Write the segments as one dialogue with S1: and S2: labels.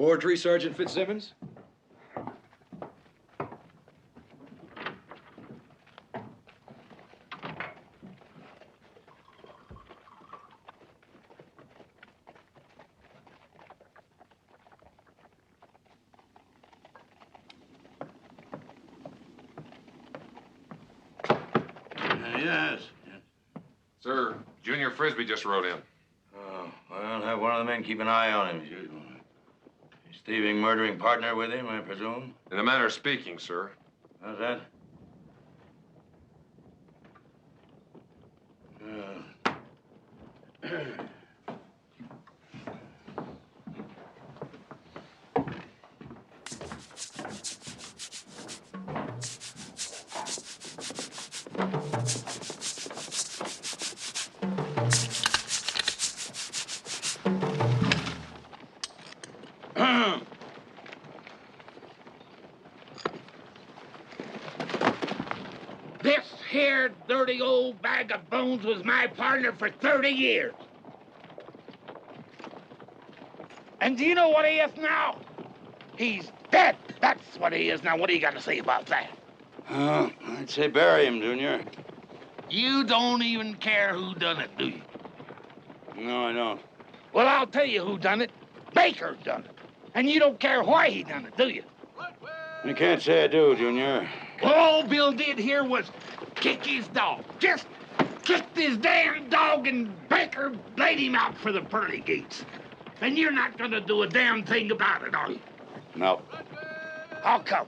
S1: Forgery, Sergeant Fitzsimmons?
S2: Yes.
S3: Sir, Junior Frisbee just rode in.
S2: Oh, well, have one of the men keep an eye on him as usual. His thieving, murdering partner with him, I presume?
S3: In a manner of speaking, sir.
S2: How's that?
S4: This here dirty old bag of bones was my partner for 30 years. And do you know what he is now? He's dead. That's what he is now. What do you got to say about that?
S2: I'd say bury him, Junior.
S4: You don't even care who done it, do you?
S2: No, I don't.
S4: Well, I'll tell you who done it. Baker done it. And you don't care why he done it, do you?
S2: You can't say I do, Junior.
S4: Well, all Bill did here was kick his dog. Just kicked his damn dog, and Baker laid him out for the pearly gates. And you're not gonna do a damn thing about it, are you?
S2: No.
S4: How come?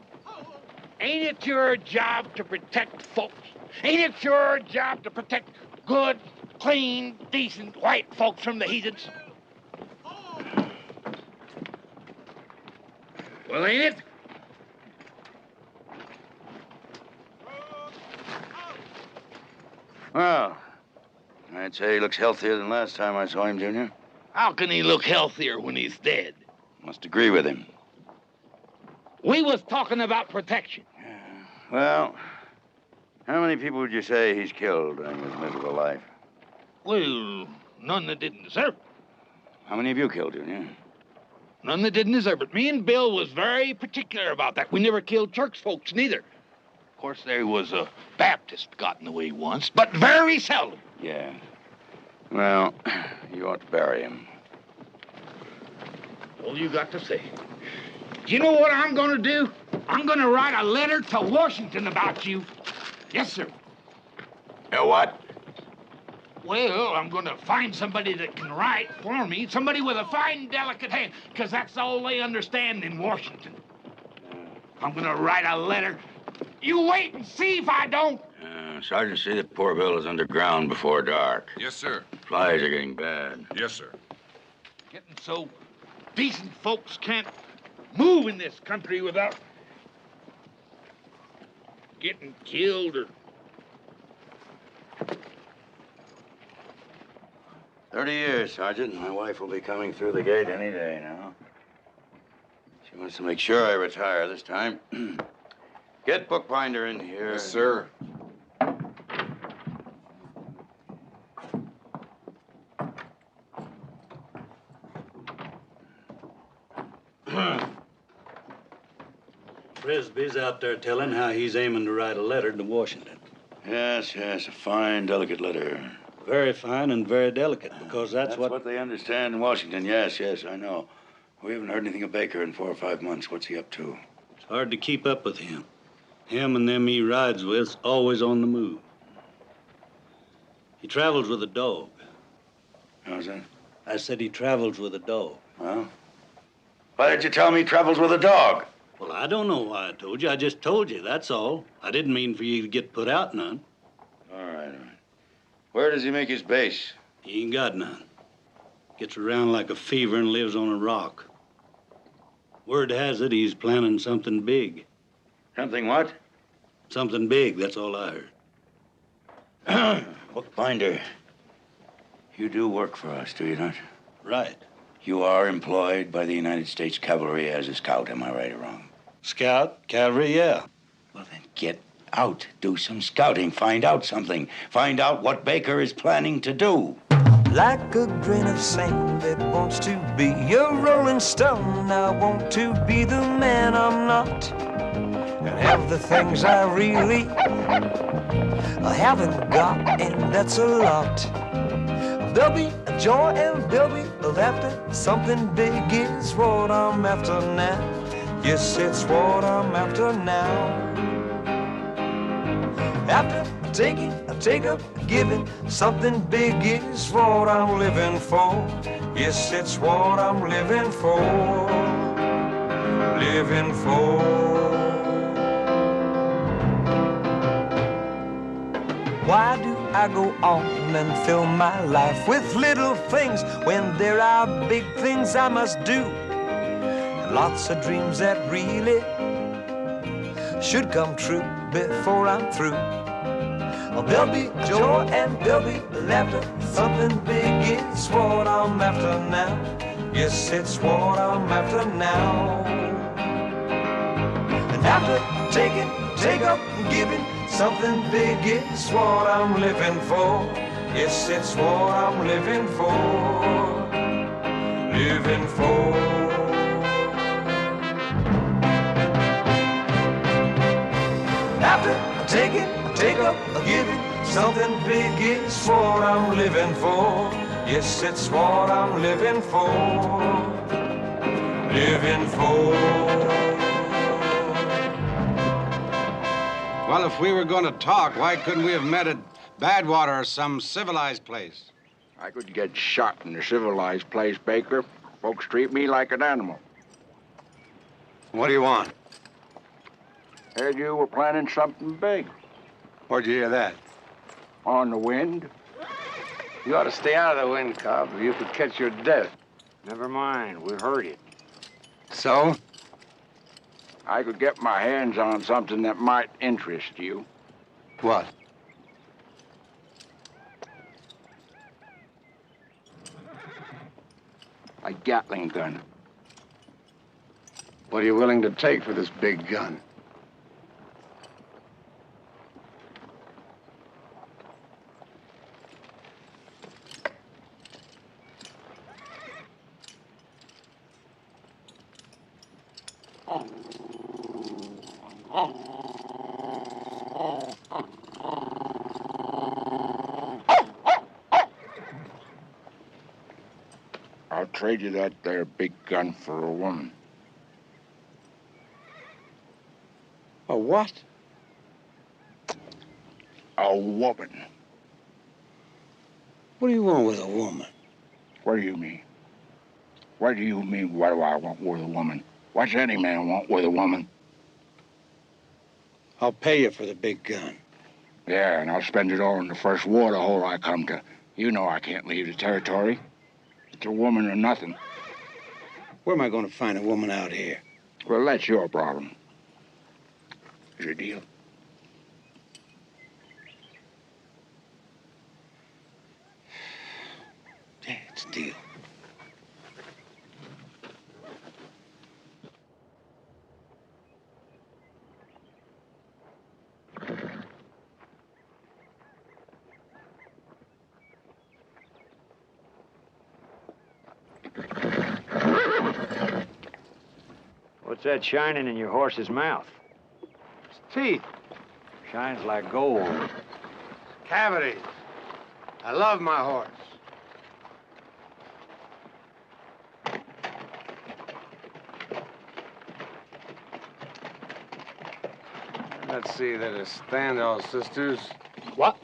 S4: Ain't it your job to protect folks? Ain't it your job to protect good, clean, decent white folks from the heathens? Well, ain't it?
S2: Well, I'd say he looks healthier than last time I saw him, Junior.
S4: How can he look healthier when he's dead?
S2: Must agree with him.
S4: We was talking about protection.
S2: Well, how many people would you say he's killed during his miserable life?
S4: Well, none that didn't deserve it.
S2: How many have you killed, Junior?
S4: None that didn't deserve it. Me and Bill was very particular about that. We never killed church folks, neither. Of course, there was a Baptist got in the way once, but very seldom.
S2: Yeah. Well, you ought to bury him.
S4: All you got to say. You know what I'm gonna do? I'm gonna write a letter to Washington about you. Yes, sir.
S2: What?
S4: Well, I'm gonna find somebody that can write for me, somebody with a fine, delicate hand, because that's all they understand in Washington. I'm gonna write a letter. You wait and see if I don't.
S2: Sergeant, see that poor Bill is underground before dark.
S3: Yes, sir.
S2: Flies are getting bad.
S3: Yes, sir.
S4: Getting so decent folks can't move in this country without getting killed or...
S2: 30 years, Sergeant. My wife will be coming through the gate any day now. She wants to make sure I retire this time. Get Bookbinder in here.
S3: Yes, sir.
S5: Frisbee's out there telling how he's aiming to write a letter to Washington.
S2: Yes, a fine, delicate letter.
S5: Very fine and very delicate, because that's
S2: what they understand in Washington. Yes, I know. We haven't heard anything of Baker in 4 or 5 months. What's he up to?
S5: It's hard to keep up with him. Him and them he rides with's always on the move. He travels with a dog.
S2: How's that?
S5: I said he travels with a dog.
S2: Well, why did you tell me he travels with a dog?
S5: Well, I don't know why I told you. I just told you, that's all. I didn't mean for you to get put out none.
S2: All right. Where does he make his base?
S5: He ain't got none. Gets around like a fever and lives on a rock. Word has it he's planning something big.
S2: Something what?
S5: Something big, that's all I heard.
S2: Bookbinder, you do work for us, do you not?
S5: Right.
S2: You are employed by the United States Cavalry as a scout, am I right or wrong?
S5: Scout, cavalry, yeah.
S2: Well, then get out. Do some scouting. Find out something. Find out what Baker is planning to do.
S1: like a grain of sand that wants to be a rolling stone. I want to be the man I'm not, and have the things I really haven't got, and that's a lot. There'll be a joy and there'll be a laughter. Something big is what I'm after now. Yes, it's what I'm after now. After taking, I take up, giving. Something big is what I'm living for. Yes, it's what I'm living for. Living for. Why do I go on and fill my life with little things when there are big things I must do? And lots of dreams that really should come true before I'm through. Oh, there'll be joy and there'll be laughter. Something big is what I'm after now. Yes, it's what I'm after now. And after taking, take up and giving, something big is what I'm living for. Yes, it's what I'm living for. Living for. After taking, take up, giving, something big is what I'm living for. Yes, it's what I'm living for. Living for.
S6: Well, if we were going to talk, why couldn't we have met at Badwater or some civilized place?
S7: I could get shot in a civilized place, Baker. Folks treat me like an animal.
S6: What do you want?
S7: Heard you were planning something big.
S6: Where'd you hear that?
S7: On the wind.
S8: You ought to stay out of the wind, Cobb, or you could catch your death. Never mind, we heard it.
S6: So?
S7: I could get my hands on something that might interest you.
S6: What?
S7: A Gatling gun.
S8: What are you willing to take for this big gun?
S7: I'll trade you that there big gun for a woman.
S6: A what?
S7: A woman.
S6: What do you want with a woman?
S7: What do you mean? What do you mean, what do I want with a woman? What's any man want with a woman?
S6: I'll pay you for the big gun.
S7: Yeah, and I'll spend it all in the first water hole I come to. You know I can't leave the territory. It's a woman or nothing.
S6: Where am I going to find a woman out here?
S7: Well, that's your problem. Is your deal?
S6: Yeah, it's a deal.
S8: What's that shining in your horse's mouth? It's teeth. Shines like gold.
S6: Cavalry. I love my horse.
S8: Let's see, that is Standall sisters.
S6: What?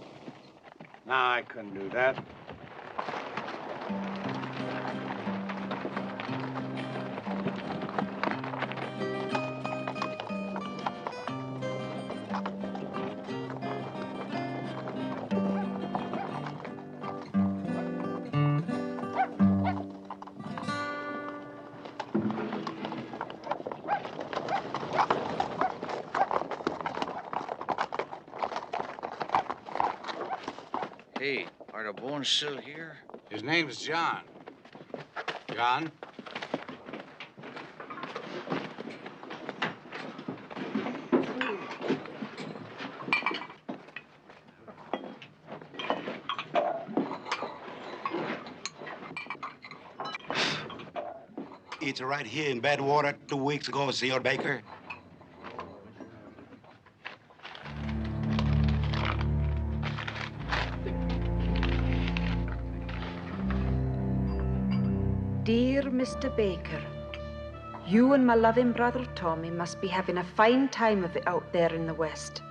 S6: No, I couldn't do that.
S9: Hey, are the bones still here?
S6: His name's John. John?
S10: It's right here in Badwater 2 weeks ago, Senor Baker.
S11: Dear Mr. Baker, you and my loving brother Tommy must be having a fine time of it out there in the West.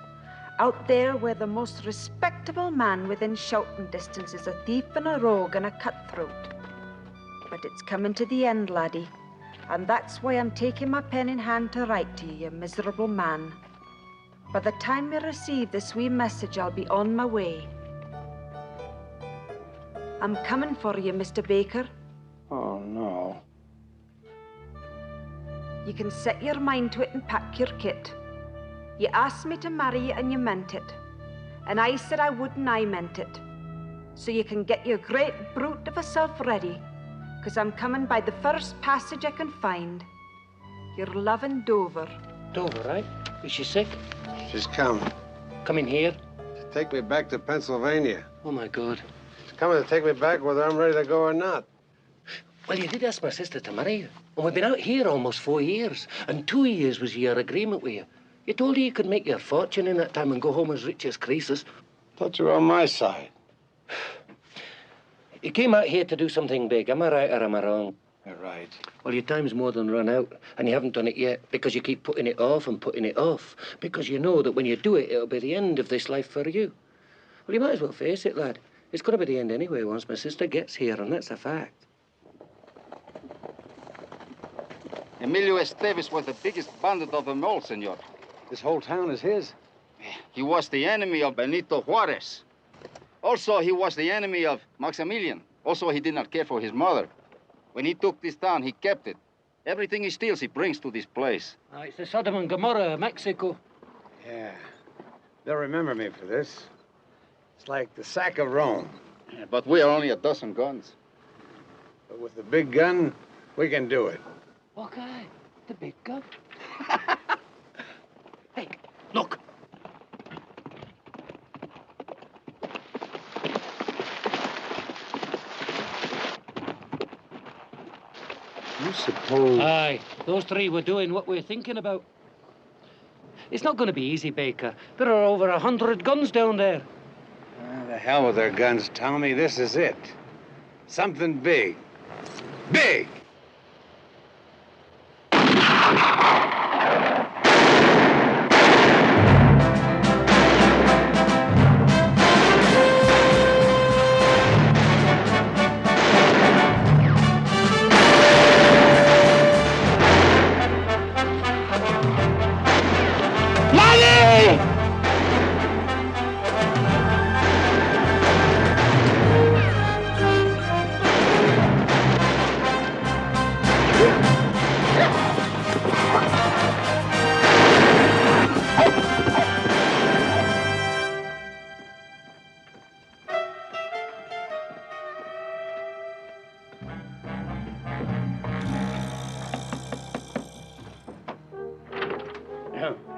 S11: Out there where the most respectable man within shouting distance is a thief and a rogue and a cutthroat. But it's coming to the end, laddie, and that's why I'm taking my pen in hand to write to you, you miserable man. By the time you receive this wee message, I'll be on my way. I'm coming for you, Mr. Baker.
S7: Oh, no.
S11: You can set your mind to it and pack your kit. You asked me to marry you and you meant it. And I said I would and I meant it. So you can get your great brute of a self ready, 'cause I'm coming by the first passage I can find. Your loving Dover.
S12: Dover, right? Is she sick?
S6: She's come.
S12: Coming here?
S6: To take me back to Pennsylvania.
S12: Oh, my God.
S6: She's coming to take me back whether I'm ready to go or not.
S12: Well, you did ask my sister to marry you. And we've been out here almost 4 years. And 2 years was your agreement with you. You told her you could make your fortune in that time and go home as rich as Croesus.
S6: Thought you were on my side.
S12: You came out here to do something big. Am I right or am I wrong?
S6: You're right.
S12: Well, your time's more than run out, and you haven't done it yet because you keep putting it off and putting it off. Because you know that when you do it, it'll be the end of this life for you. Well, you might as well face it, lad. It's going to be the end anyway once my sister gets here, and that's a fact.
S13: Emilio Estevez was the biggest bandit of them all, senor.
S6: This whole town is his?
S13: He was the enemy of Benito Juarez. Also, he was the enemy of Maximilian. Also, he did not care for his mother. When he took this town, he kept it. Everything he steals, he brings to this place.
S12: It's the Sodom and Gomorrah of Mexico.
S6: Yeah. They'll remember me for this. It's like the sack of Rome.
S13: Yeah, but we are only a dozen guns.
S6: But with the big gun, we can do it.
S12: Okay, the big gun. Hey, look.
S6: You suppose...
S12: Aye, those three were doing what we're thinking about. It's not going to be easy, Baker. There are over 100 guns down there.
S6: The hell with their guns, Tommy. This is it. Something big. Big!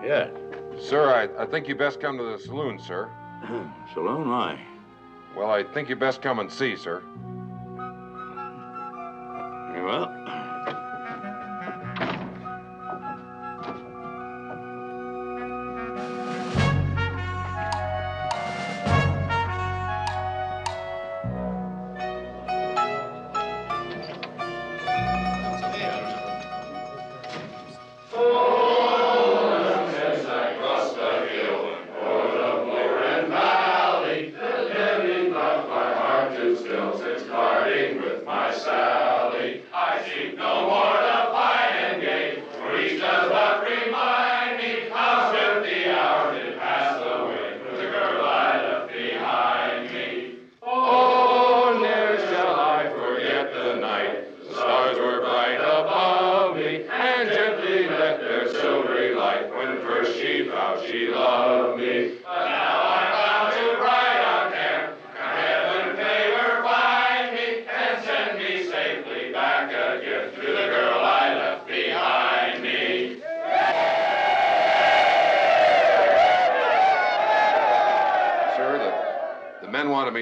S3: Yeah. Sir, I think you best come to the saloon, sir.
S5: Saloon, why?
S3: Well, I think you best come and see, sir.
S5: Very well.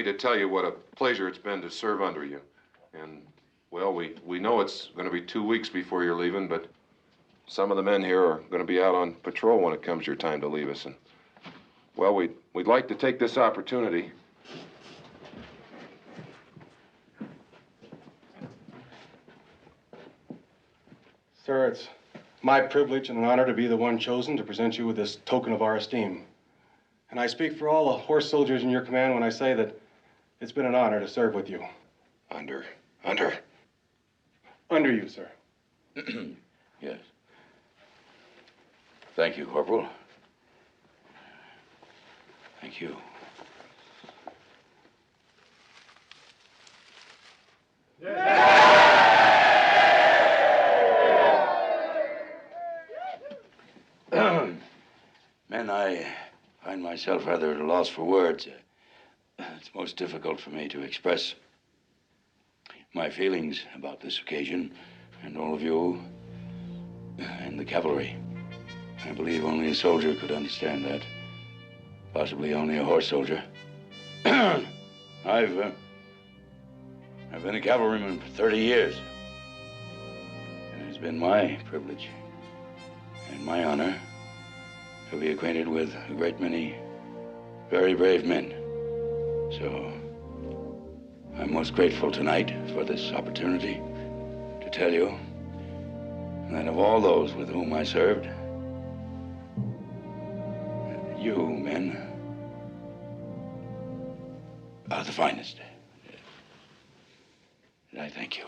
S3: To tell you what a pleasure it's been to serve under you. And Well, we know it's going to be 2 weeks before you're leaving, but some of the men here are going to be out on patrol when it comes your time to leave us. And, well, we'd like to take this opportunity.
S14: Sir, it's my privilege and an honor to be the one chosen to present you with this token of our esteem. And I speak for all the horse soldiers in your command when I say that it's been an honor to serve with you.
S2: Under
S14: you, sir.
S2: Yes. Thank you, Corporal. Thank you. Men, I find myself rather at a loss for words. It's most difficult for me to express my feelings about this occasion and all of you and the cavalry. I believe only a soldier could understand that. Possibly only a horse soldier. I've been a cavalryman for 30 years. And it's been my privilege and my honor to be acquainted with a great many very brave men. So I'm most grateful tonight for this opportunity to tell you that of all those with whom I served, you men are the finest. And I thank you.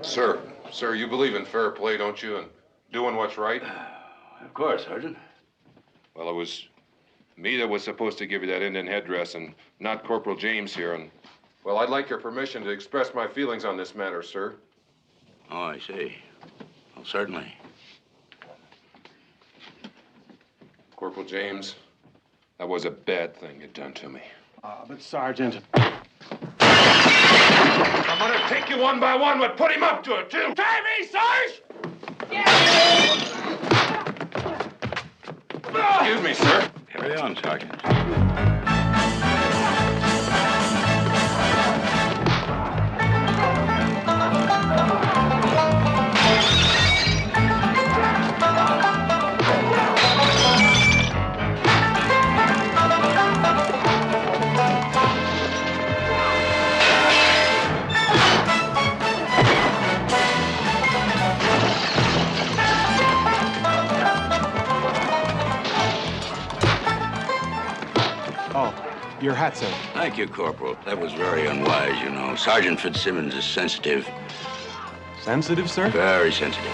S3: Sir, you believe in fair play, don't you? And doing what's right?
S2: Of course, Sergeant.
S3: Well, it was me that was supposed to give you that Indian headdress and not Corporal James here. And, well, I'd like your permission to express my feelings on this matter, sir.
S2: Oh, I see. Well, certainly.
S3: Corporal James, that was a bad thing you'd done to me.
S14: But Sergeant...
S3: I'm gonna take you one by one, but put him up to it, too. Try me, Sarge! Excuse me, sir.
S2: Carry on, Sergeant.
S14: Your hat, sir.
S2: Thank you, Corporal. That was very unwise, you know. Sergeant Fitzsimmons is sensitive.
S14: Sensitive, sir?
S2: Very sensitive.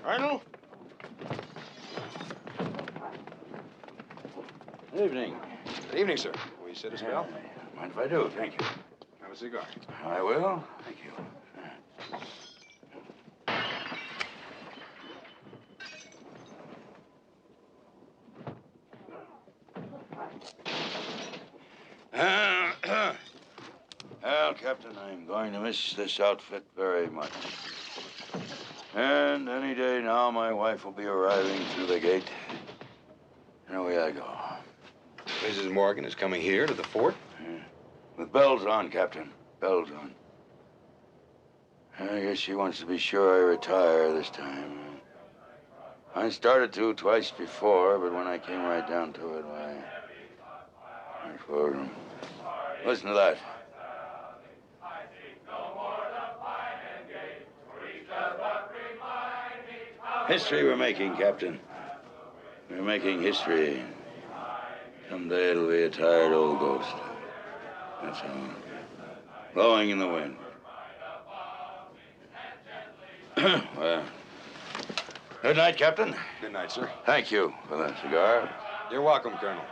S14: Colonel?
S2: Good evening.
S3: Good evening, sir. Will you sit a spell?
S2: Mind if I do? Thank you.
S3: Have a cigar.
S2: I will. Thank you. Well, Captain, I'm going to miss this outfit very much. And any day now, my wife will be arriving through the gate. And away I go.
S3: Mrs. Morgan is coming here to the fort?
S2: Yeah. With bells on, Captain. Bells on. I guess she wants to be sure I retire this time. I started to twice before, but when I came right down to it, why... Listen to that. History we're making, Captain. We're making history. Someday it'll be a tired old ghost. That's all. Blowing in the wind. Well, good night, Captain.
S3: Good night, sir.
S2: Thank you for that cigar.
S3: You're welcome, Colonel.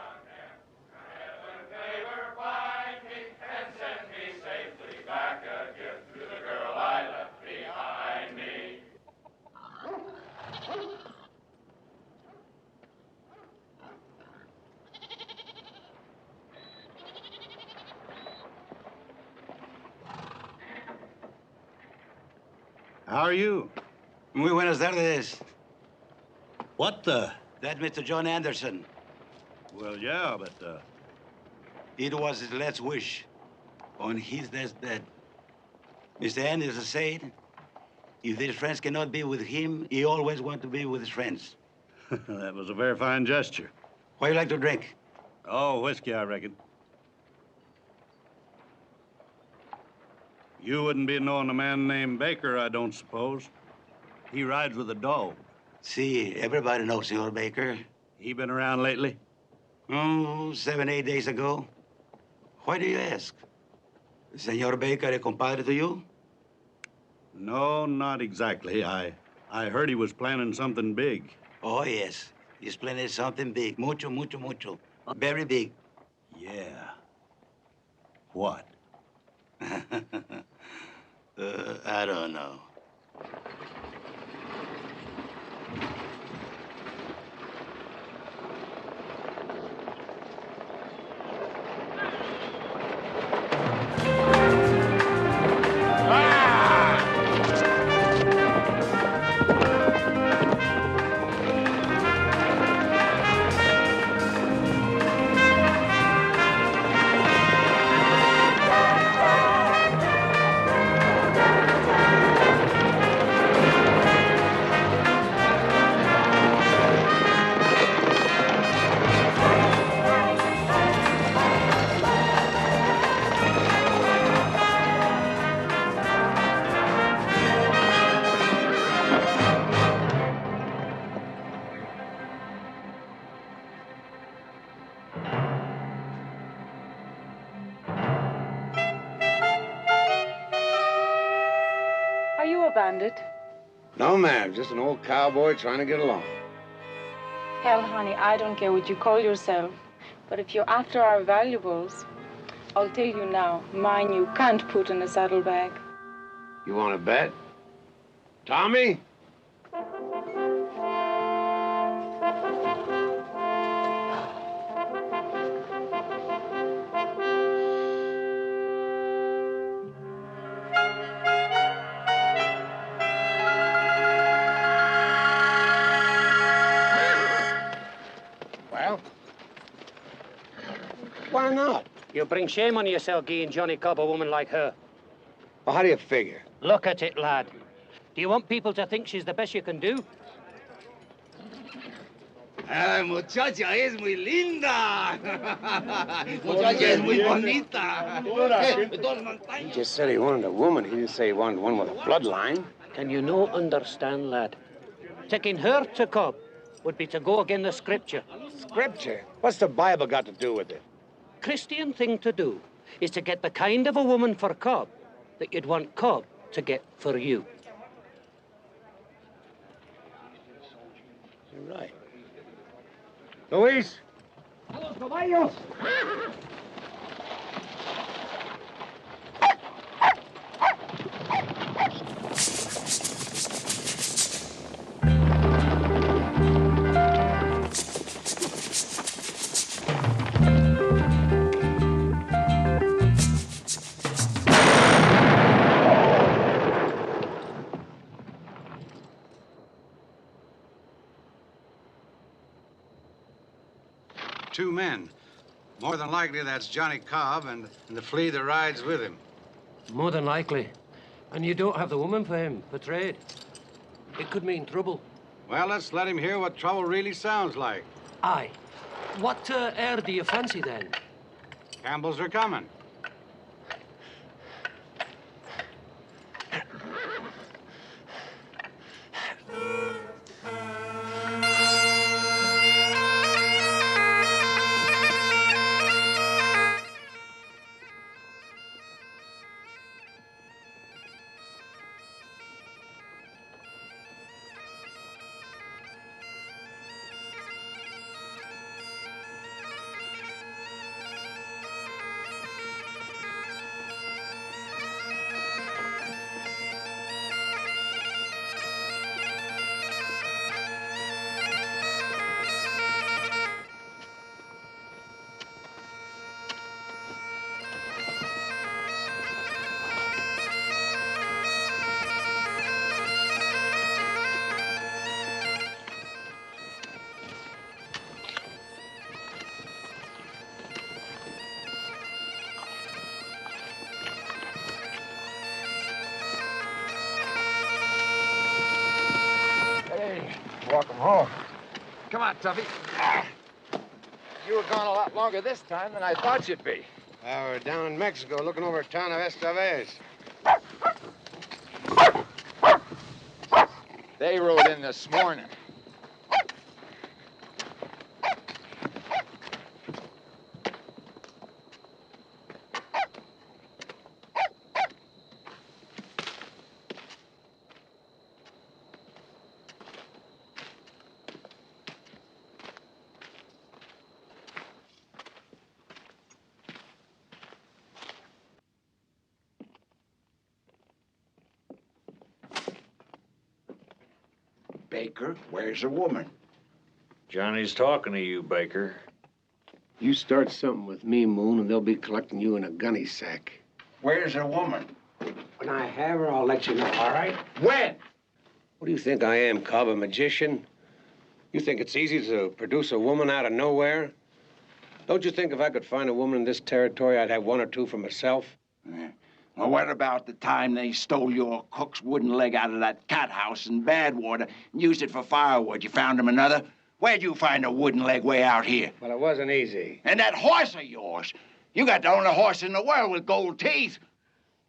S5: How are you?
S10: Muy buenas tardes.
S5: What the?
S10: That's Mr. John Anderson.
S5: Well, yeah, but,
S10: It was his last wish on his deathbed. Mr. Anderson said, if his friends cannot be with him, he always wants to be with his friends.
S5: that was a very fine gesture.
S10: What do you like to drink?
S5: Oh, whiskey, I reckon. You wouldn't be knowing a man named Baker, I don't suppose. He rides with a dog.
S10: See, everybody knows Senor Baker.
S5: He been around lately?
S10: Oh, 7, 8 days ago. Why do you ask? Senor Baker a compadre to you?
S5: No, not exactly. I heard he was planning something big.
S10: Oh, yes. He's planning something big. Mucho, mucho, mucho. Very big.
S5: Yeah. What?
S10: I don't know.
S11: Are you a bandit?
S6: No, ma'am. Just an old cowboy trying to get along.
S15: Hell, honey, I don't care what you call yourself. But if you're after our valuables, I'll tell you now, mine you can't put in a saddlebag.
S6: You want to bet? Tommy?
S12: Well?
S6: Why not?
S12: You bring shame on yourself, Guy and Johnny Cobb, a woman like her.
S6: Well, how do you figure?
S12: Look at it, lad. Do you want people to think she's the best you can do?
S9: Ah, muchacha es muy linda. Muchacha es muy bonita.
S6: He just said he wanted a woman. He didn't say he wanted one with a bloodline.
S12: Can you no understand, lad? Taking her to Cobb would be to go again the scripture.
S6: Scripture? What's the Bible got to do with it?
S12: Christian thing to do is to get the kind of a woman for Cobb that you'd want Cobb to get for you.
S6: You're right. Luis?
S9: ¡Los caballos!
S6: Two men. More than likely, that's Johnny Cobb and the flea that rides with him.
S12: More than likely. And you don't have the woman for him, for trade. It could mean trouble.
S6: Well, let's let him hear what trouble really sounds like.
S12: Aye. What air do you fancy, then?
S6: Campbells are coming.
S13: Walk him home. Come on, Tuffy. You were gone a lot longer this time than I thought you'd be.
S6: We're down in Mexico looking over a town of Estevez.
S13: They rode in this morning.
S16: Baker, where's the woman?
S8: Johnny's talking to you, Baker.
S6: You start something with me, Moon, and they'll be collecting you in a gunny sack.
S16: Where's the woman?
S6: When I have her, I'll let you know, all right?
S16: When?
S6: What do you think I am, Cobb, a magician? You think it's easy to produce a woman out of nowhere? Don't you think if I could find a woman in this territory, I'd have one or two for myself?
S16: Well, what about the time they stole your cook's wooden leg out of that cat house in Badwater and used it for firewood? You found him another? Where'd you find a wooden leg way out here?
S6: Well, it wasn't easy.
S16: And that horse of yours. You got the only horse in the world with gold teeth.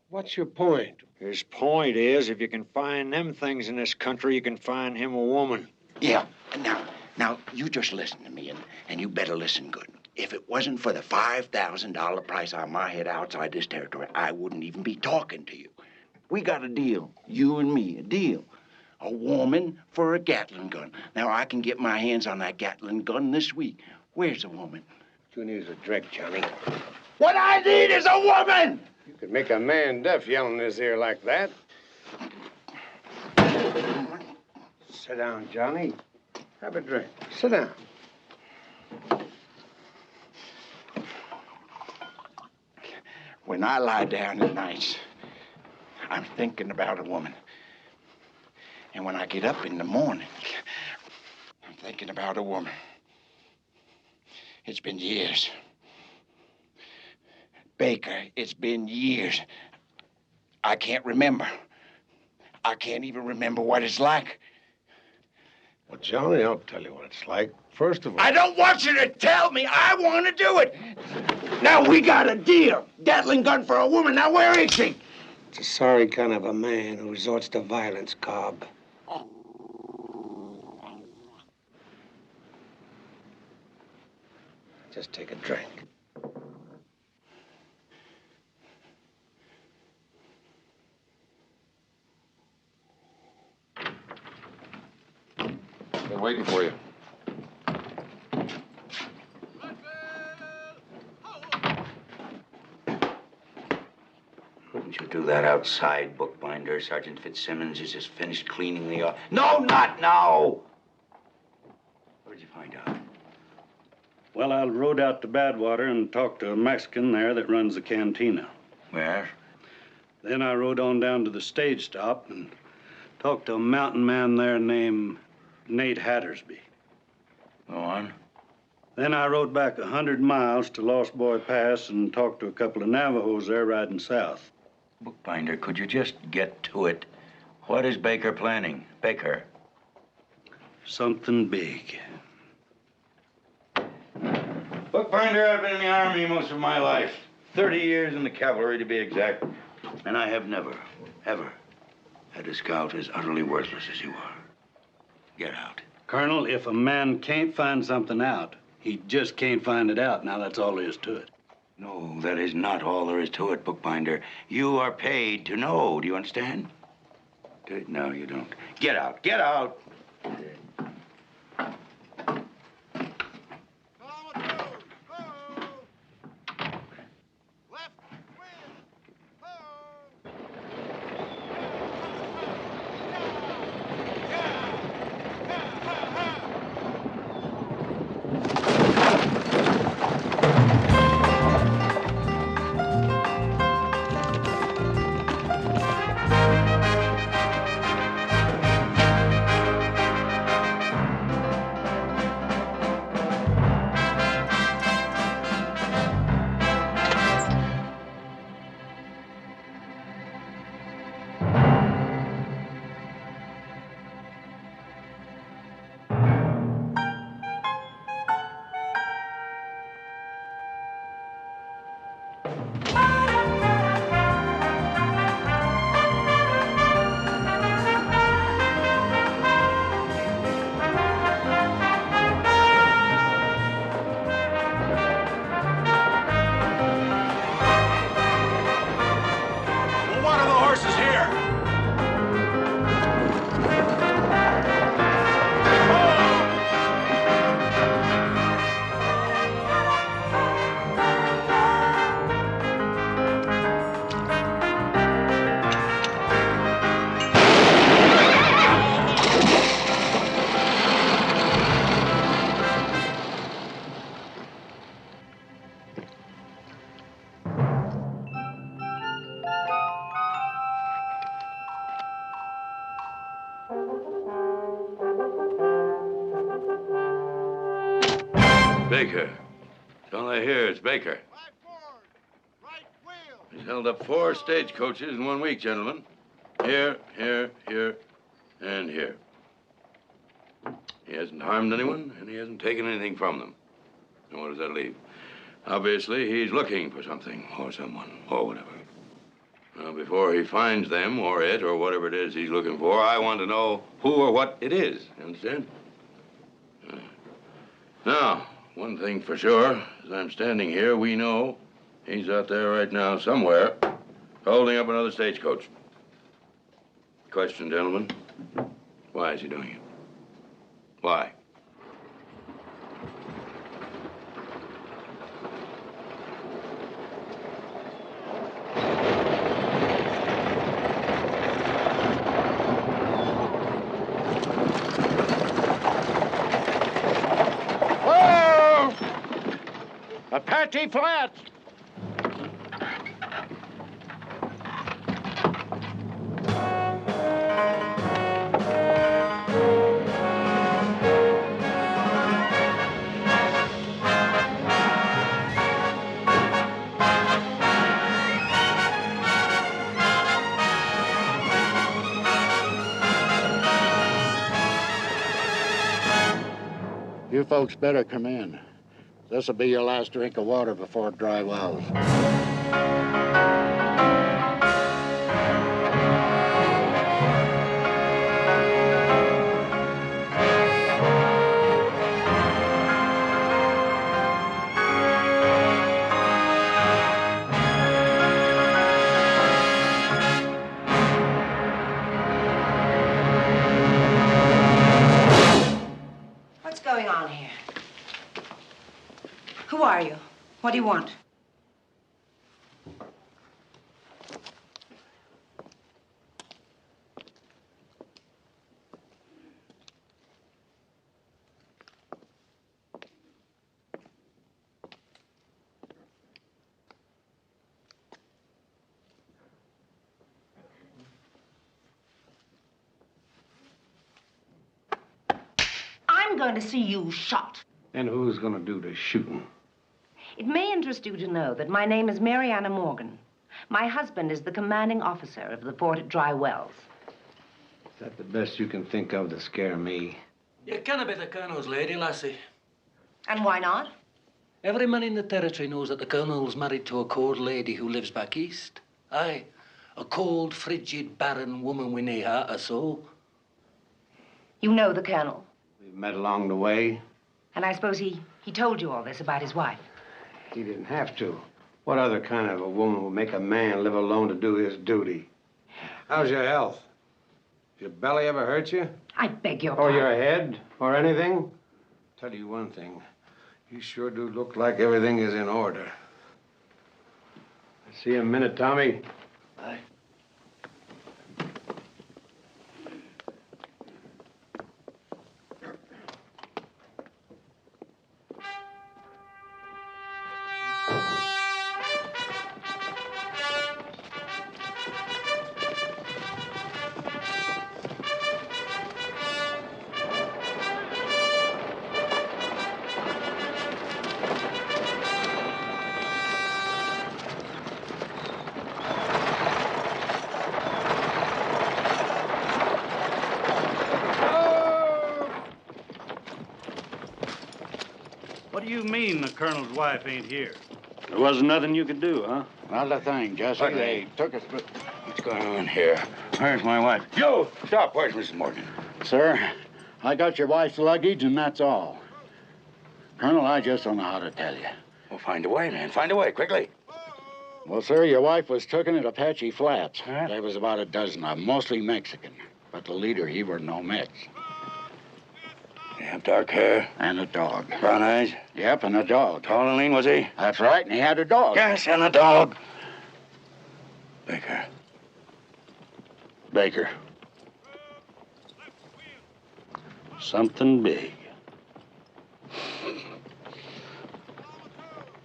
S6: What's your point?
S8: His point is, if you can find them things in this country, you can find him a woman.
S16: Yeah. Now, you just listen to me, and you better listen good. If it wasn't for the $5,000 price on my head outside this territory, I wouldn't even be talking to you. We got a deal, you and me, a deal. A woman for a Gatling gun. Now, I can get my hands on that Gatling gun this week. Where's the woman?
S6: You need a drink, Johnny.
S16: What I need is a woman!
S6: You could make a man deaf yelling in his ear like that. Sit down, Johnny. Have a drink. Sit down.
S16: When I lie down at nights, I'm thinking about a woman. And when I get up in the morning, I'm thinking about a woman. It's been years. Baker, it's been years. I can't remember. I can't even remember what it's like.
S6: Well, Johnny, I'll tell you what it's like. First of all...
S16: I don't want you to tell me. I want to do it. Now, we got a deal. Gatling gun for a woman. Now, where is she?
S6: It's a sorry kind of a man who resorts to violence, Cobb. Just take a drink.
S3: Been waiting for you.
S2: Couldn't you do that outside, bookbinder? Sergeant Fitzsimmons has just finished cleaning the office. No, not now! What did you find out?
S5: Well, I rode out to Badwater and talked to a Mexican there that runs the cantina.
S2: Where?
S5: Then I rode on down to the stage stop and talked to a mountain man there named Nate Hattersby.
S2: Go on.
S5: Then I rode back 100 miles to Lost Boy Pass and talked to a couple of Navajos there riding south.
S2: Bookbinder, could you just get to it? What is Baker planning? Baker.
S5: Something big.
S2: Bookbinder, I've been in the Army most of my life. 30 years in the cavalry, to be exact. And I have never, ever had a scout as utterly worthless as you are. Get out.
S5: Colonel, if a man can't find something out, he just can't find it out. Now, that's all there is to it.
S2: No, that is not all there is to it, Bookbinder. You are paid to know. Do you understand? No, you don't. Get out. Get out. Baker. That's all I hear is Baker. He's held up 4 stagecoaches in 1 week, gentlemen. Here, here, here, and here. He hasn't harmed anyone, and he hasn't taken anything from them. And what does that leave? Obviously, he's looking for something, or someone, or whatever. Now, before he finds them, or it, or whatever it is he's looking for, I want to know who or what it is. You understand? Now, one thing for sure, as I'm standing here, we know he's out there right now somewhere, holding up another stagecoach. Question, gentlemen, why is he doing it? Why?
S9: Whoa! Apache Flats!
S7: You folks better come in. This'll be your last drink of water before dry wells.
S17: What's going on here? Who are you? What do you want? I'm going to see you shot.
S6: And who's going to do the shooting?
S17: It may interest you to know that my name is Mariana Morgan. My husband is the commanding officer of the fort at Dry Wells.
S6: Is that the best you can think of to scare me?
S12: You can't be the colonel's lady, lassie.
S17: And why not?
S12: Every man in the territory knows that the colonel's married to a cold lady who lives back east. Aye, a cold, frigid, barren woman with nae heart or soul.
S17: You know the colonel.
S6: We've met along the way.
S17: And I suppose he told you all this about his wife.
S6: He didn't have to. What other kind of a woman would make a man live alone to do his duty? How's your health? Your belly ever hurt you?
S17: I beg your
S6: Or
S17: pardon.
S6: your head? Or anything? Tell you one thing. You sure do look like everything is in order. See you in a minute, Tommy.
S12: Aye.
S5: What do you mean the colonel's wife ain't here?
S10: There wasn't nothing you could do, huh?
S7: Not a thing, Jesse.
S2: Pardon
S7: They
S2: me.
S7: took us.
S2: What's going on here? Where's my wife? Yo, stop. Where's Mrs. Morgan?
S7: Sir, I got your wife's luggage, and that's all. Colonel, I just don't know how to tell you.
S2: Well, find a way, man. Find a way, quickly.
S7: Well, sir, your wife was taken at Apache Flats.
S2: Huh?
S7: There was about a dozen of them, mostly Mexican. But the leader, he were no Mex.
S2: You have dark hair.
S7: And a dog.
S2: Brown eyes.
S7: Yep, and a dog.
S2: Tall and lean, was he?
S7: That's right, and he had a dog.
S2: Yes, and a dog. Baker.
S10: Baker. Something big.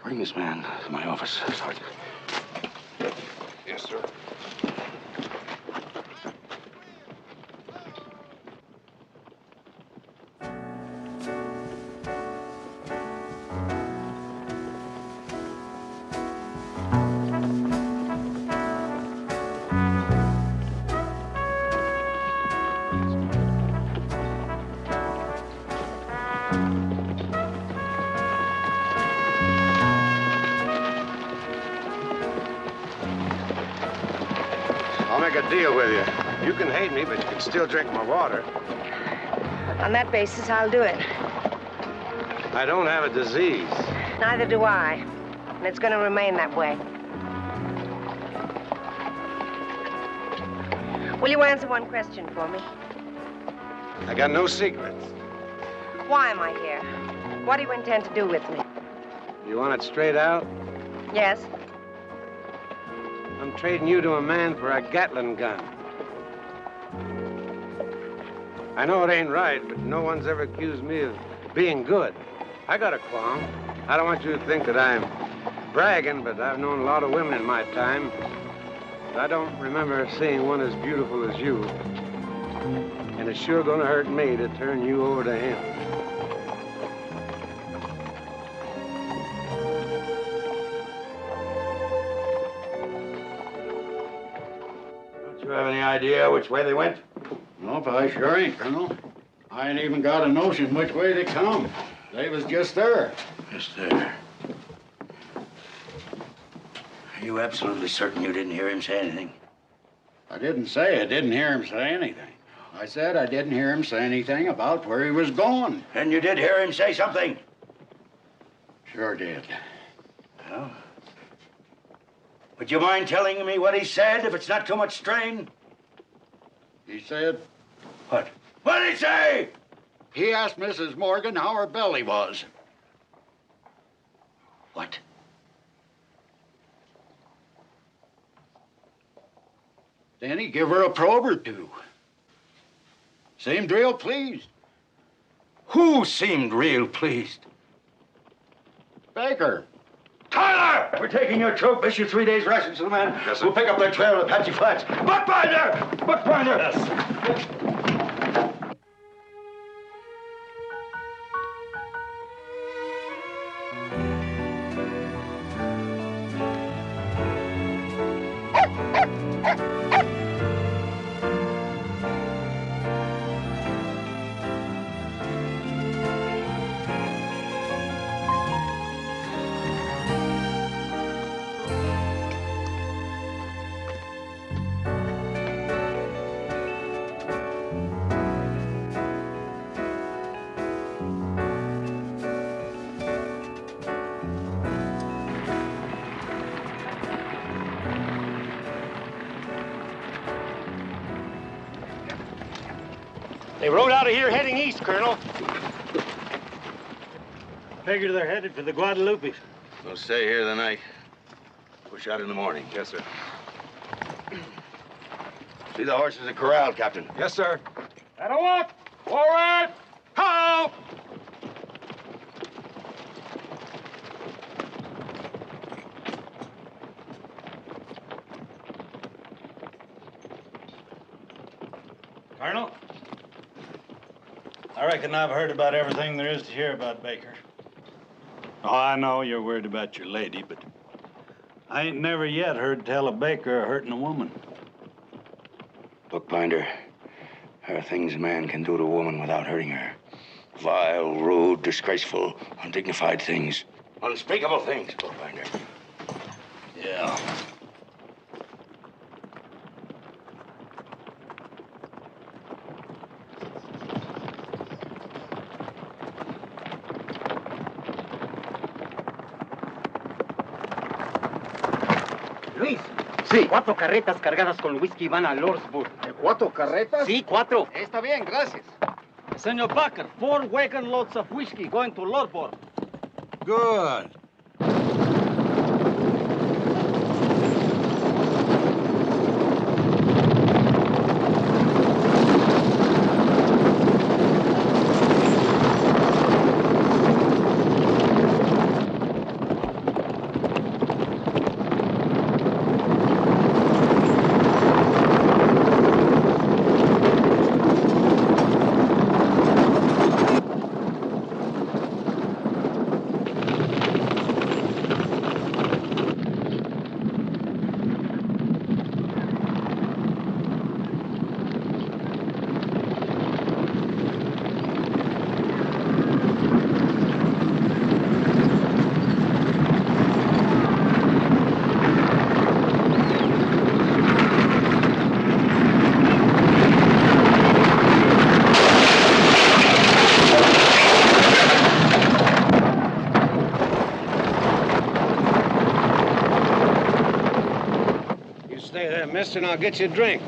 S2: Bring this man to my office, Sergeant.
S3: Yes, sir.
S6: I'll make a deal with you. You can hate me, but you can still drink my water.
S17: On that basis, I'll do it.
S6: I don't have a disease.
S17: Neither do I. And it's going to remain that way. Will you answer one question for me?
S6: I got no secrets.
S17: Why am I here? What do you intend to do with me?
S6: You want it straight out?
S17: Yes?
S6: I'm trading you to a man for a Gatling gun. I know it ain't right, but no one's ever accused me of being good. I got a qualm. I don't want you to think that I'm bragging, but I've known a lot of women in my time. I don't remember seeing one as beautiful as you. And it's sure gonna hurt me to turn you over to him.
S10: Don't you have any idea which way they went?
S9: Nope, I sure ain't, Colonel. I ain't even got a notion which way they come. They was just there.
S10: Just there. Are you absolutely certain you didn't hear him say anything?
S9: I didn't say I didn't hear him say anything. I said I didn't hear him say anything about where he was going.
S10: And you did hear him say something?
S9: Sure did.
S10: Well, would you mind telling me what he said, if it's not too much strain?
S9: He said...
S10: What? What did he say?
S9: He asked Mrs. Morgan how her belly was.
S10: What?
S9: Then he give her a probe or two. Seemed real pleased.
S10: Who seemed real pleased?
S9: Baker.
S10: Tyler! We're taking your troop. Issue 3 days' rations to the men.
S3: Yes, sir.
S10: We'll pick up their trail at Apache Flats. Bookbinder! Bookbinder! Yes.
S6: They rode out of here heading east, Colonel.
S5: Figure they're headed for the Guadalupes.
S2: We'll stay here the night. Push out in the morning.
S3: Yes, sir.
S2: See the horses are corralled, Captain.
S3: Yes, sir.
S9: At a walk! Forward! Ho!
S5: Colonel, I reckon I've heard about everything there is to hear about Baker. Oh, I know you're worried about your lady, but I ain't never yet heard tell of Baker hurting a woman.
S2: Bookbinder, there are things a man can do to a woman without hurting her. Vile, rude, disgraceful, undignified things. Unspeakable things, Bookbinder.
S5: Yeah.
S18: Luis. Sí. 4 carretas cargadas con whisky van a Lordsburg.
S9: ¿4 carretas?
S18: Sí, 4.
S13: Está bien, gracias.
S18: Senor Baker, 4 wagon loads of whiskey going to Lordsburg.
S9: Good.
S6: mister, and I'll get you a drink.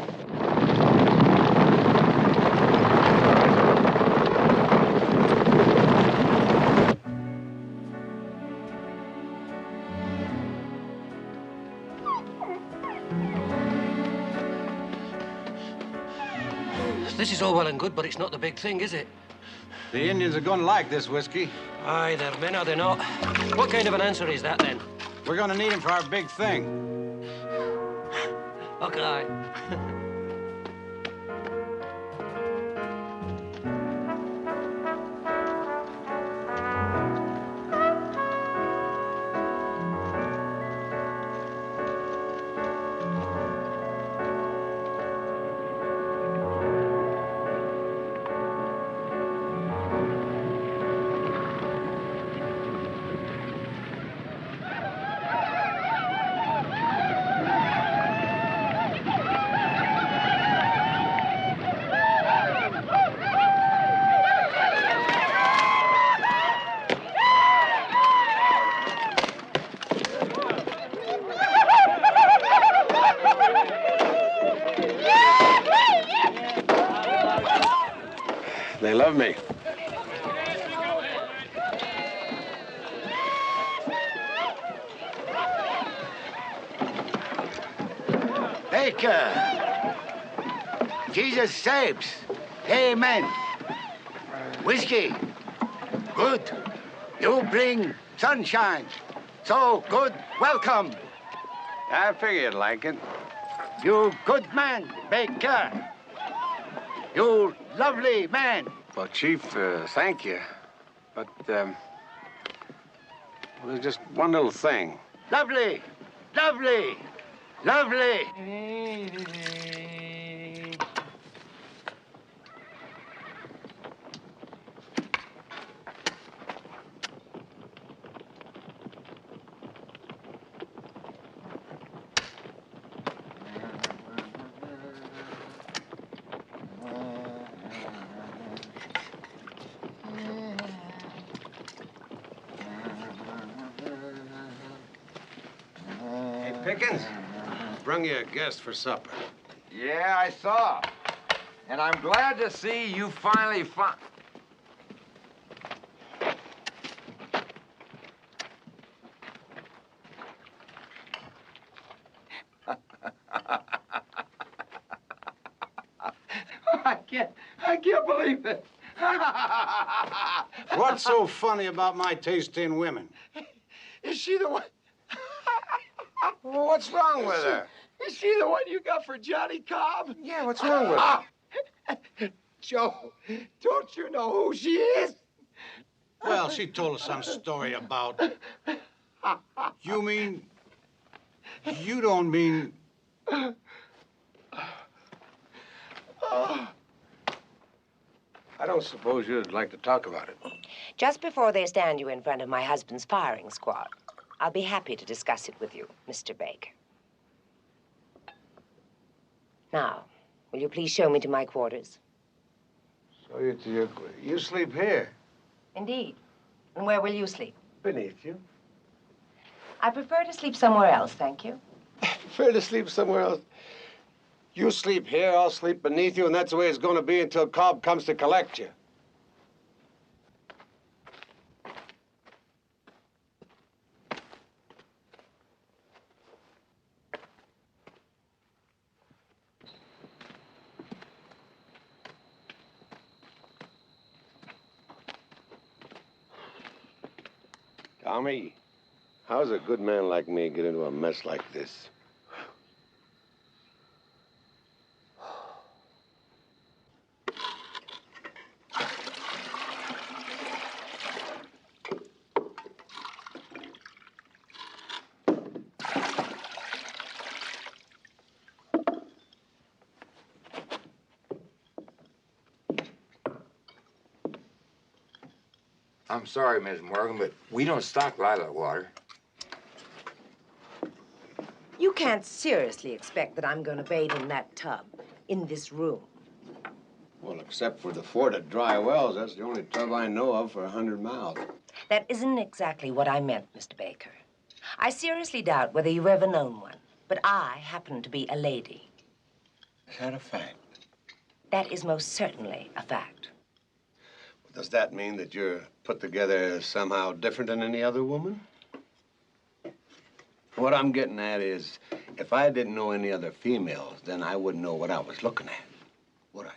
S12: This is all well and good, but it's not the big thing, is it?
S9: The Indians are gonna like this whiskey.
S12: Aye, they're men, are they not? What kind of an answer is that, then?
S9: We're gonna need him for our big thing.
S12: Okay.
S6: They love me.
S16: Baker. Jesus saves. Amen. Whiskey. Good. You bring sunshine. So good. Welcome.
S6: I figured you'd like it.
S16: You good man, Baker. You lovely man.
S6: Well, Chief, thank you. But, well, there's just one little thing.
S16: Lovely. Lovely. Lovely.
S6: Hey, Pickens, brung you a guest for supper.
S19: Yeah, I saw. And I'm glad to see you finally found...
S6: I can't believe it.
S9: What's so funny about my taste in women?
S16: Is she the one?
S6: Well, what's wrong with her?
S16: Is she the one you got for Johnny Cobb?
S6: Yeah, what's wrong with her?
S16: Joe, don't you know who she is?
S9: Well, she told us some story about... You mean... You don't mean...
S6: I don't suppose you'd like to talk about it.
S17: Just before they stand you in front of my husband's firing squad, I'll be happy to discuss it with you, Mr. Baker. Now, will you please show me to my quarters?
S6: So you sleep here?
S17: Indeed. And where will you sleep?
S6: Beneath you.
S17: I prefer to sleep somewhere else, thank you.
S6: Prefer to sleep somewhere else. You sleep here, I'll sleep beneath you, and that's the way it's going to be until Cobb comes to collect you. Tommy, how's a good man like me get into a mess like this?
S19: I'm sorry, Ms. Morgan, but we don't stock lilac water.
S17: You can't seriously expect that I'm going to bathe in that tub, in this room.
S6: Well, except for the fort at Dry Wells, that's the only tub I know of for 100 miles.
S17: That isn't exactly what I meant, Mr. Baker. I seriously doubt whether you've ever known one, But I happen to be a lady.
S6: Is that a fact?
S17: That is most certainly a fact.
S6: Does that mean that you're put together somehow different than any other woman? What I'm getting at is, if I didn't know any other females, then I wouldn't know what I was looking at, would I?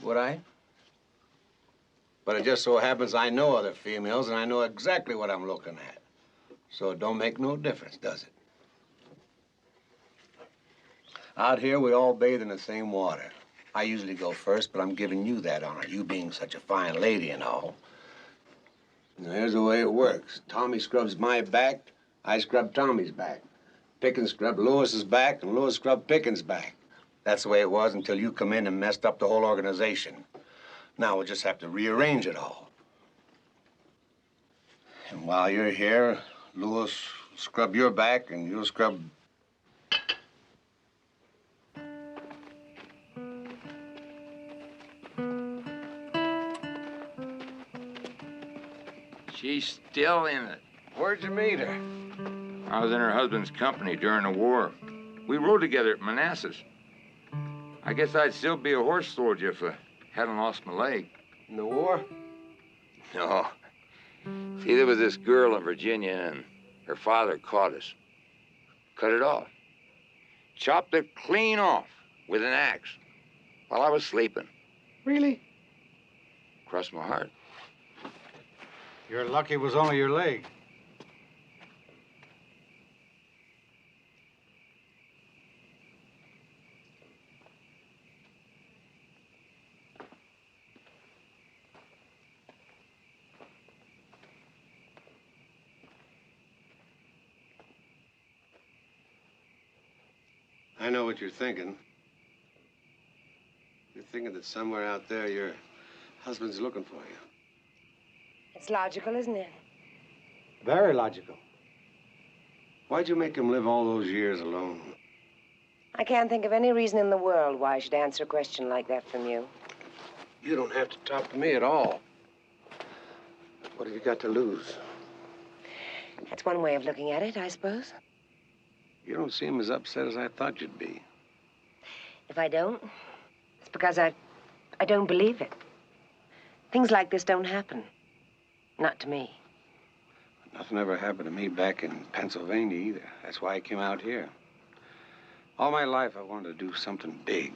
S6: Would I? But it just so happens I know other females, and I know exactly what I'm looking at. So it don't make no difference, does it? Out here, we all bathe in the same water. I usually go first, but I'm giving you that honor, you being such a fine lady and all. Now, here's the way it works. Tommy scrubs my back, I scrub Tommy's back. Pickens scrubbed Lewis's back, and Lewis scrubbed Pickens' back. That's the way it was until you come in and messed up the whole organization. Now we'll just have to rearrange it all. And while you're here, Lewis will scrub your back, and you'll scrub...
S19: She's still in it.
S3: Where'd you meet her?
S19: I was in her husband's company during the war. We rode together at Manassas. I guess I'd still be a horse soldier if I hadn't lost my leg.
S6: In the war?
S19: No. See, there was this girl in Virginia, and her father caught us. Cut it off. Chopped it clean off with an axe while I was sleeping.
S6: Really?
S19: Crossed my heart.
S9: You're lucky it was only your leg.
S6: I know what you're thinking. You're thinking that somewhere out there your husband's looking for you.
S17: It's logical, isn't it?
S6: Very logical. Why'd you make him live all those years alone?
S17: I can't think of any reason in the world why I should answer a question like that from you.
S6: You don't have to talk to me at all. What have you got to lose?
S17: That's one way of looking at it, I suppose.
S6: You don't seem as upset as I thought you'd be.
S17: If I don't, it's because I don't believe it. Things like this don't happen. Not to me.
S6: Nothing ever happened to me back in Pennsylvania either. That's why I came out here. All my life I wanted to do something big,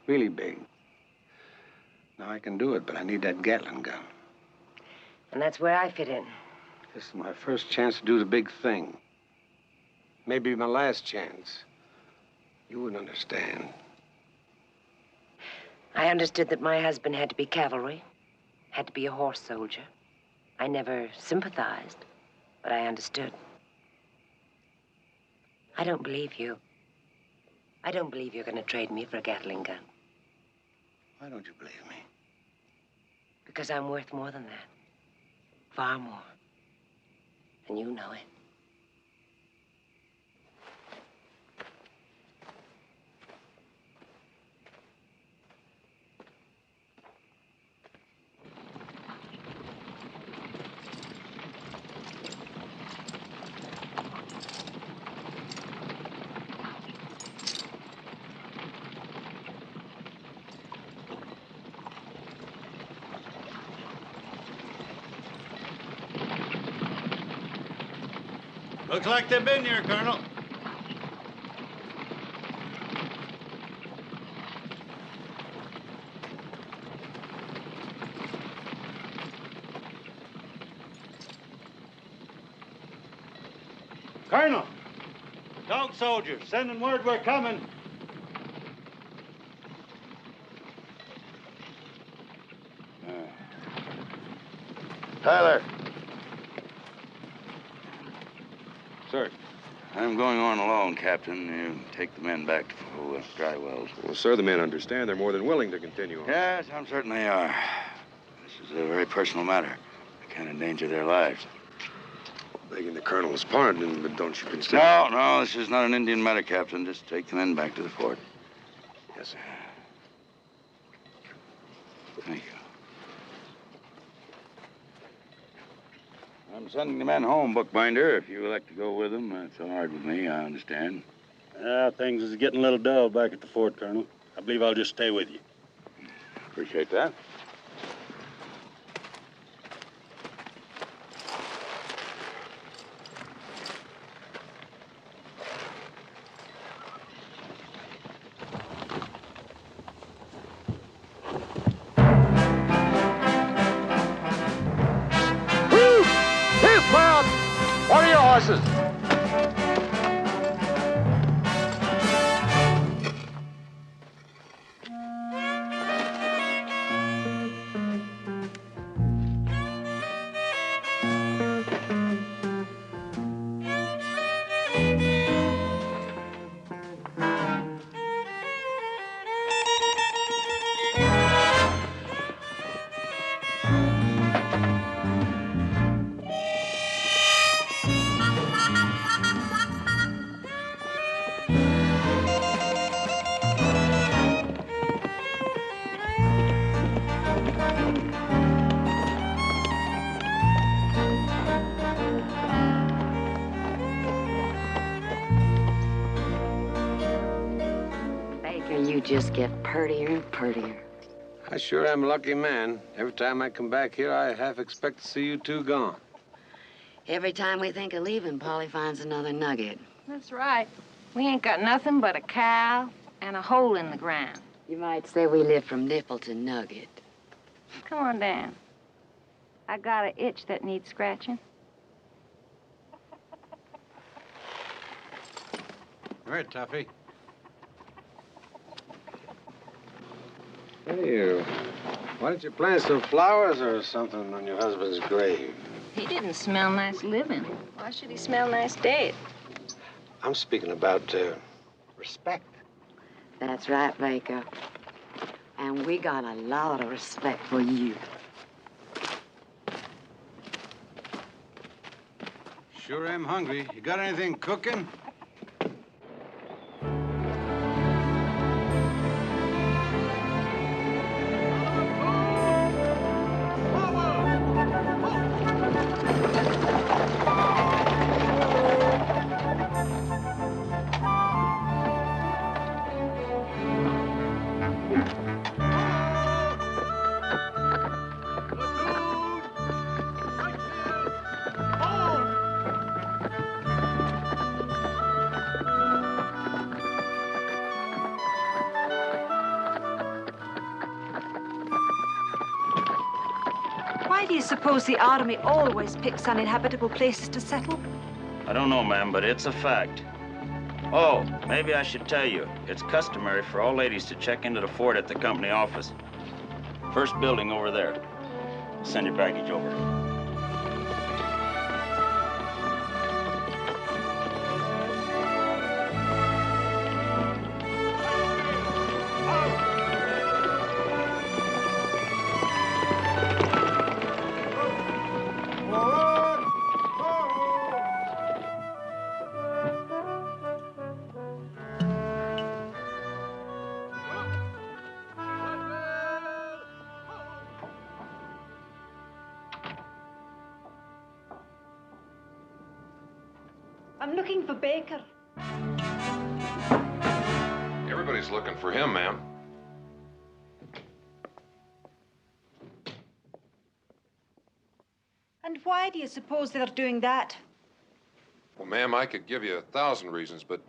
S6: really big. Now I can do it, but I need that Gatling gun.
S17: And that's where I fit in.
S6: This is my first chance to do the big thing. Maybe my last chance. You wouldn't understand.
S17: I understood that my husband had to be cavalry, had to be a horse soldier. I never sympathized, but I understood. I don't believe you. I don't believe you're going to trade me for a Gatling gun.
S6: Why don't you believe me?
S17: Because I'm worth more than that. Far more. And you know it.
S5: Looks like they've been here, Colonel. Colonel! Dog soldiers, sending word we're coming.
S2: Tyler. Sir. I'm going on alone, Captain. You take the men back to Dry Wells.
S3: Well, sir, the men understand. They're more than willing to continue on.
S2: Yes, I'm certain they are. This is a very personal matter. I can't endanger their lives.
S3: Begging the colonel's pardon, but don't you consider...
S2: No, this is not an Indian matter, Captain. Just take the men back to the fort.
S3: Yes, sir.
S2: Thank you. I'm sending the men home, bookbinder. If you elect to go with them, that's all right with me, I understand.
S5: Things is getting a little dull back at the fort, Colonel. I believe I'll just stay with you.
S3: Appreciate that.
S6: Dismount! What are your horses?
S17: Baker, you just get purtier and purtier.
S6: I sure am a lucky man. Every time I come back here, I half expect to see you two gone.
S17: Every time we think of leaving, Polly finds another nugget.
S20: That's right. We ain't got nothing but a cow and a hole in the ground.
S17: You might say we live from nipple to nugget.
S20: Come on down. I got an itch that needs scratching.
S6: All right, Tuffy. Hey, why don't you plant some flowers or something on your husband's grave?
S20: He didn't smell nice living. Why should he smell nice dead?
S6: I'm speaking about respect.
S17: That's right, Baker. And we got a lot of respect for you.
S9: Sure am hungry. You got anything cooking?
S11: Why do you suppose the army always picks uninhabitable places to settle?
S21: I don't know, ma'am, but it's a fact. Oh, maybe I should tell you, it's customary for all ladies to check into the fort at the company office. First building over there. Send your baggage over.
S11: I'm looking for Baker.
S3: Everybody's looking for him, ma'am.
S11: And why do you suppose they're doing that?
S3: Well, ma'am, I could give you 1,000 reasons, but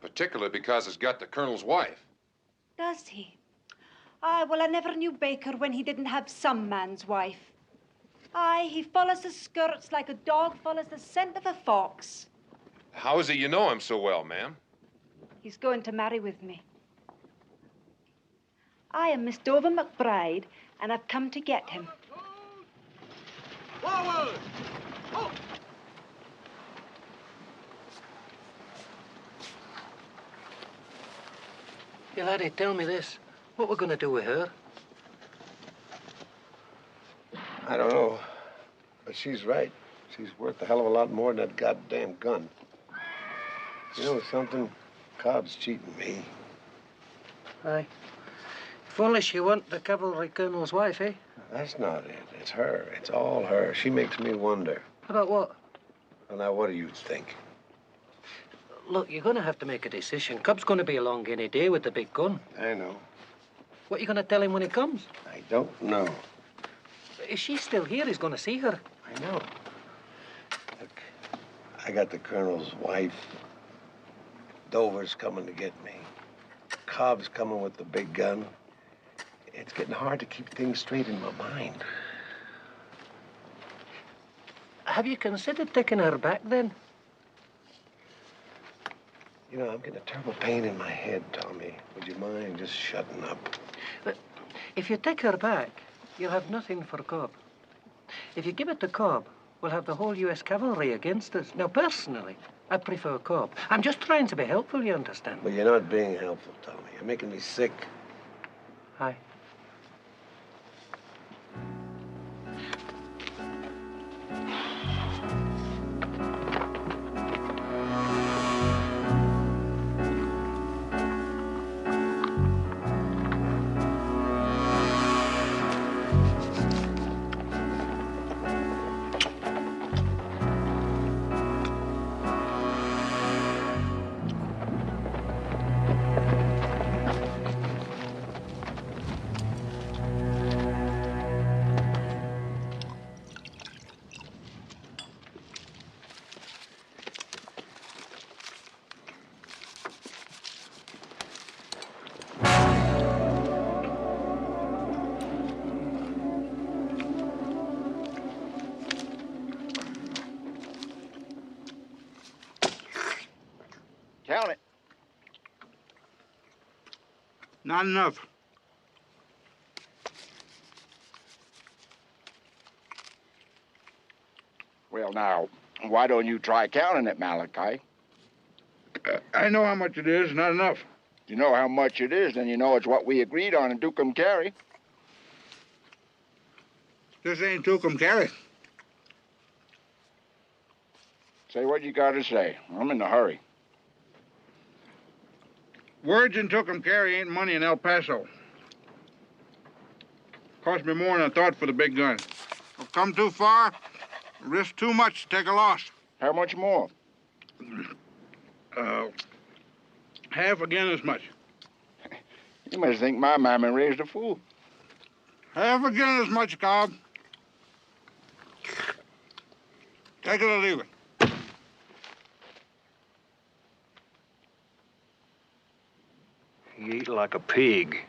S3: particularly because it's got the colonel's wife.
S11: Does he? Aye, well, I never knew Baker when he didn't have some man's wife. Aye, he follows the skirts like a dog follows the scent of a fox.
S3: How is it you know him so well, ma'am?
S11: He's going to marry with me. I am Miss Dover McBride, and I've come to get him.
S4: Forward! Oh.
S12: Hey, laddie, tell me this. What we're gonna do with her?
S6: I don't know, but she's right. She's worth a hell of a lot more than that goddamn gun. You know something? Cobb's cheating me.
S12: Aye. If only she weren't the cavalry colonel's wife, eh?
S6: That's not it. It's her. It's all her. She makes me wonder.
S12: About what?
S6: Well, now, what do you think?
S12: Look, you're going to have to make a decision. Cub's going to be along any day with the big gun.
S6: I know.
S12: What are you going to tell him when he comes?
S6: I don't know.
S12: If she's still here, he's going to see her.
S6: I know. Look, I got the colonel's wife. Dover's coming to get me. Cobb's coming with the big gun. It's getting hard to keep things straight in my mind.
S12: Have you considered taking her back, then?
S6: You know, I'm getting a terrible pain in my head, Tommy. Would you mind just shutting up?
S12: But if you take her back, you'll have nothing for Cobb. If you give it to Cobb, we'll have the whole U.S. cavalry against us. Now, personally, I prefer Cobb. I'm just trying to be helpful, you understand?
S6: But you're not being helpful, Tommy. You're making me sick.
S12: Hi.
S13: Count it.
S9: Not enough.
S16: Well, now, why don't you try counting it, Malachi?
S9: I know how much it is, not enough.
S16: You know how much it is, then you know it's what we agreed on in Dukem Carry.
S9: This ain't Tucum Carry.
S16: Say what you gotta say. I'm in a hurry.
S9: Words in Tucum Carry ain't money in El Paso. Cost me more than I thought for the big gun. I've come too far, risk too much to take a loss.
S16: How much more?
S9: Half again as much.
S16: You must think my mammy raised a fool.
S9: Half again as much, Cobb. Take it or leave it.
S8: You eat like a pig.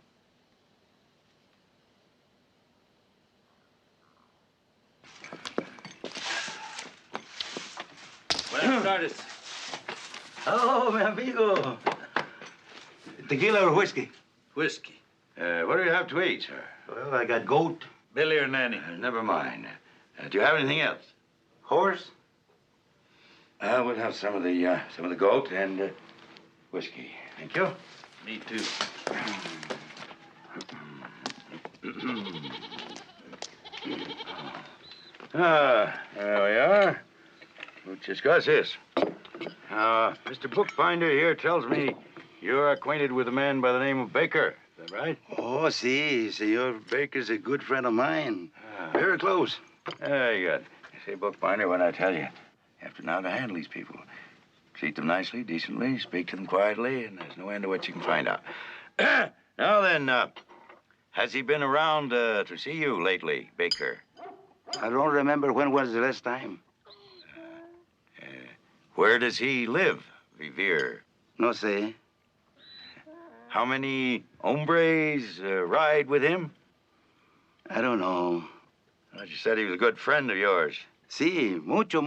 S21: Buenas tardes.
S10: Oh, mi amigo. Tequila or whiskey?
S21: Whiskey.
S10: What do you have to eat, sir? Well, I got goat.
S21: Billy or Nanny?
S10: Never mind. Do you have anything else? Horse?
S2: We'll have some of the goat and whiskey.
S10: Thank you.
S21: Me too.
S10: There we are. Let's discuss this. Mr. Bookbinder here tells me you're acquainted with a man by the name of Baker. Is that right?
S1: Oh, si. Senor Baker's a good friend of mine. Very close.
S10: Very good. You see, Bookbinder, what I tell you, you have to know how to handle these people. Treat them nicely, decently, speak to them quietly, and there's no end to what you can find out. Now then, has he been around to see you lately, Baker?
S1: I don't remember when was the last time.
S10: Where does he live, Revere?
S1: No sé.
S10: How many hombres ride with him?
S1: I don't know.
S10: Well, you said he was a good friend of yours.
S1: Si, mucho.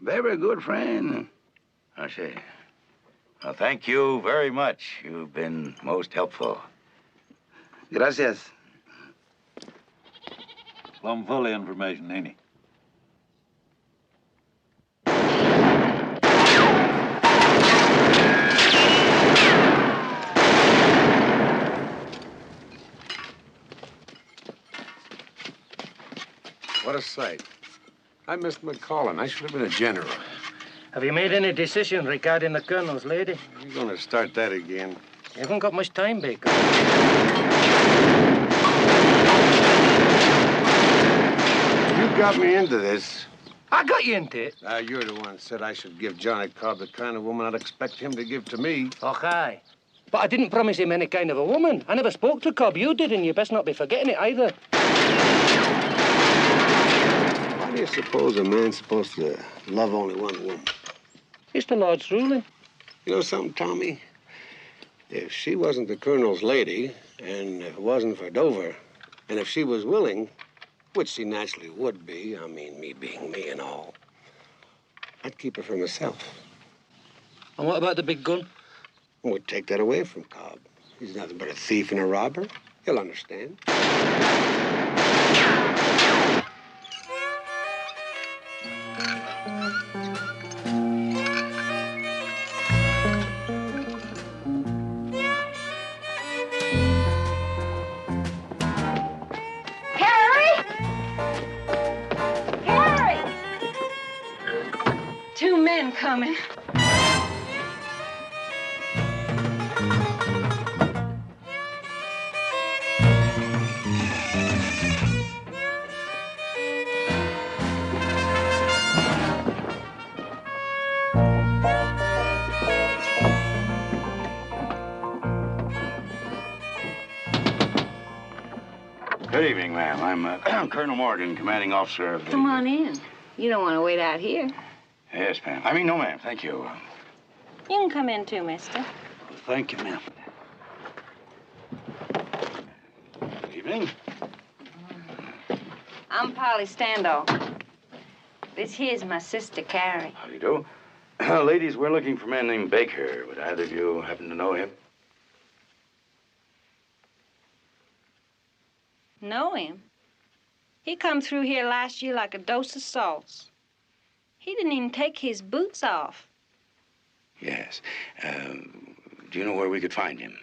S1: Very good friend.
S10: I see. Well, thank you very much. You've been most helpful.
S1: Gracias.
S5: Plumb full of information, ain't he?
S6: What a sight. I missed McCollum. I should have been a general.
S12: Have you made any decision regarding the colonel's lady?
S6: You're going to start that again.
S12: You haven't got much time, Baker.
S6: You got me into this.
S8: I got you into it.
S6: You're the one that said I should give Johnny Cobb the kind of woman I'd expect him to give to me.
S12: Okay. But I didn't promise him any kind of a woman. I never spoke to Cobb. You did, and you best not be forgetting it either.
S6: Why do you suppose a man's supposed to love only one woman?
S12: It's the Lord's ruling.
S6: You know something, Tommy? If she wasn't the Colonel's lady, and if it wasn't for Dover, and if she was willing, which she naturally would be, I mean, me being me and all, I'd keep her for myself.
S12: And what about the big gun?
S6: We'd take that away from Cobb. He's nothing but a thief and a robber. He'll understand.
S20: Two men coming.
S2: Good evening, ma'am. I'm Colonel Morgan, commanding officer of the...
S20: Come on in. You don't want to wait out here.
S2: Yes, ma'am. I mean, no, ma'am. Thank you.
S20: You can come in too, mister.
S2: Thank you, ma'am. Good evening.
S20: I'm Polly Standoff. This here's my sister, Carrie.
S2: How do you do? Ladies, we're looking for a man named Baker. Would either of you happen to know him?
S20: Know him? He come through here last year like a dose of salts. He didn't even take his boots off.
S2: Yes. Do you know where we could find him?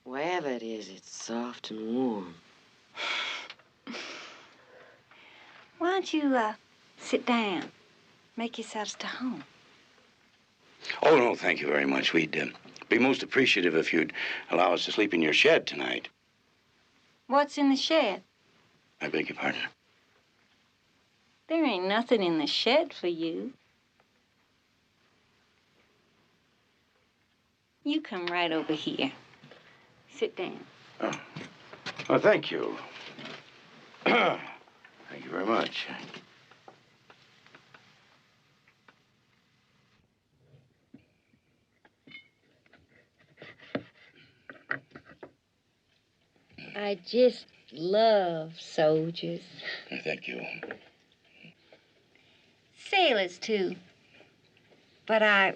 S17: Wherever it is, it's soft and warm.
S20: Why don't you, sit down? Make yourselves to home.
S2: Oh, no, thank you very much. We'd be most appreciative if you'd allow us to sleep in your shed tonight.
S20: What's in the shed?
S2: I beg your pardon?
S20: There ain't nothing in the shed for you. You come right over here. Sit down.
S2: Oh, thank you. Thank you very much.
S20: I just love soldiers.
S2: Thank you.
S20: Sailors, too. But I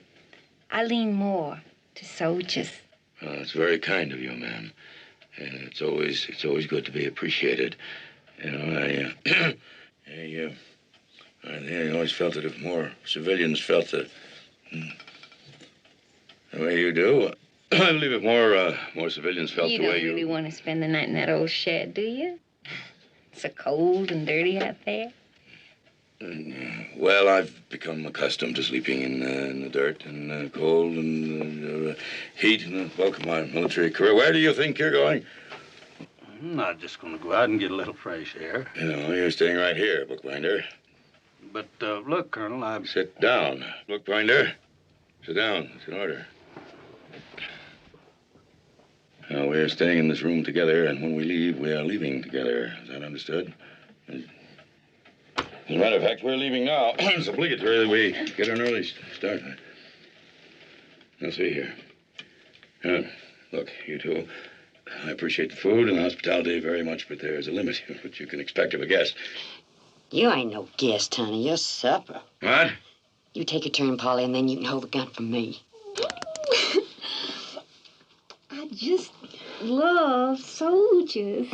S20: lean more to soldiers.
S2: It's very kind of you, ma'am. And it's always good to be appreciated. You know, I always felt that if more civilians felt the way you do, I believe if more civilians felt
S20: You
S2: the way
S20: don't really want to spend the night in that old shed, do you? It's so cold and dirty out there.
S2: Well, I've become accustomed to sleeping in the dirt and cold and heat and the bulk of my military career. Where do you think you're going?
S9: I'm not just going to go out and get a little fresh air.
S2: You know, you're staying right here, bookbinder.
S9: But, look, Colonel, I'm...
S2: Sit down, bookbinder. Sit down. It's an order. Now, we're staying in this room together, and when we leave, we are leaving together. Is that understood? As a matter of fact, we're leaving now. It's obligatory that we get an early start. Now, see here. Look, you two, I appreciate the food and the hospitality very much, but there's a limit to what you can expect of a guest.
S17: You ain't no guest, honey. You're supper.
S2: What?
S17: You take your turn, Polly, and then you can hold the gun for me.
S20: I just love soldiers.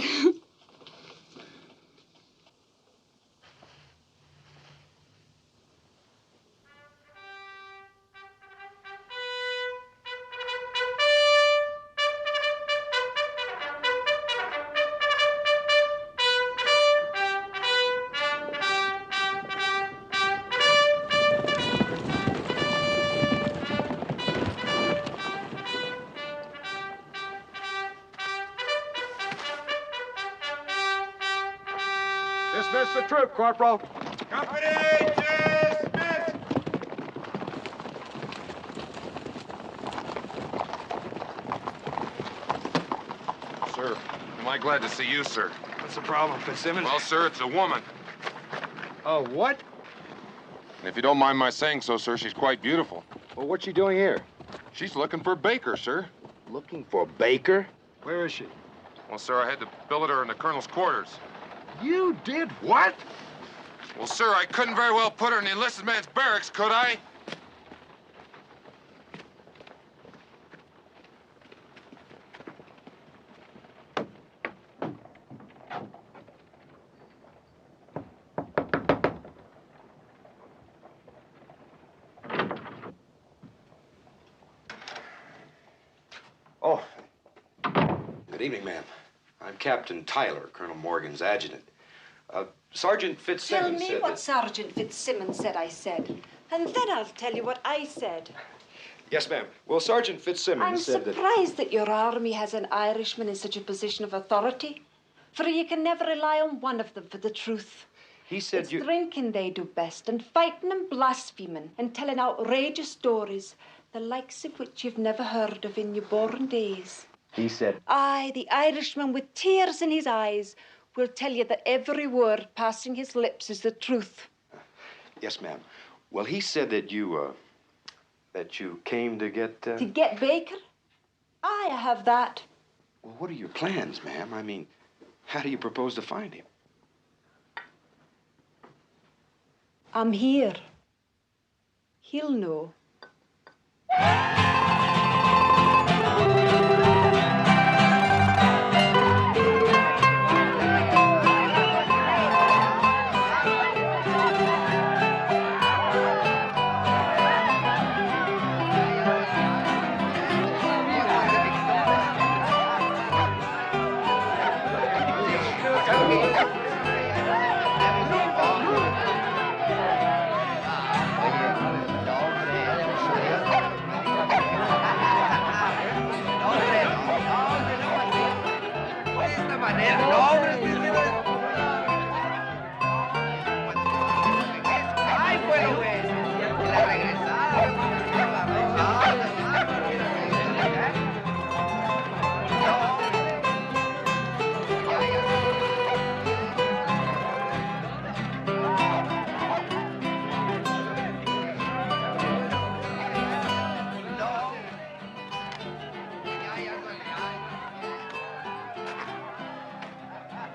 S3: Dismiss the troop, Corporal.
S6: Company!
S3: Am I glad to see you, sir?
S6: What's the problem, Fitzsimmons?
S3: Well, sir, it's a woman.
S6: Oh, what?
S3: And if you don't mind my saying so, sir, she's quite beautiful.
S6: Well, what's she doing here?
S3: She's looking for Baker, sir.
S6: Looking for Baker? Where is she?
S3: Well, sir, I had to billet her in the colonel's quarters.
S6: You did what?
S3: Well, sir, I couldn't very well put her in the enlisted man's barracks, could I?
S14: Oh. Good evening, ma'am. I'm Captain Tyler, Colonel Morgan's adjutant. Sergeant
S11: Tell
S14: Fitzsimmons
S11: me
S14: said
S11: what
S14: that...
S11: Sergeant Fitzsimmons said I said, and then I'll tell you what I said.
S14: Yes, ma'am. Well, Sergeant Fitzsimmons
S11: I'm
S14: said that...
S11: surprised that your army has an Irishman in such a position of authority, for you can never rely on one of them for the truth.
S14: He said
S11: It's
S14: you...
S11: drinking they do best, and fighting and blaspheming, and telling outrageous stories, the likes of which you've never heard of in your born days.
S14: He said...
S11: Aye, the Irishman with tears in his eyes will tell you that every word passing his lips is the truth.
S14: Yes, ma'am. Well, he said that you came to get...
S11: To get Baker? Aye, I have that.
S14: Well, what are your plans, ma'am? I mean, how do you propose to find him?
S11: I'm here. He'll know.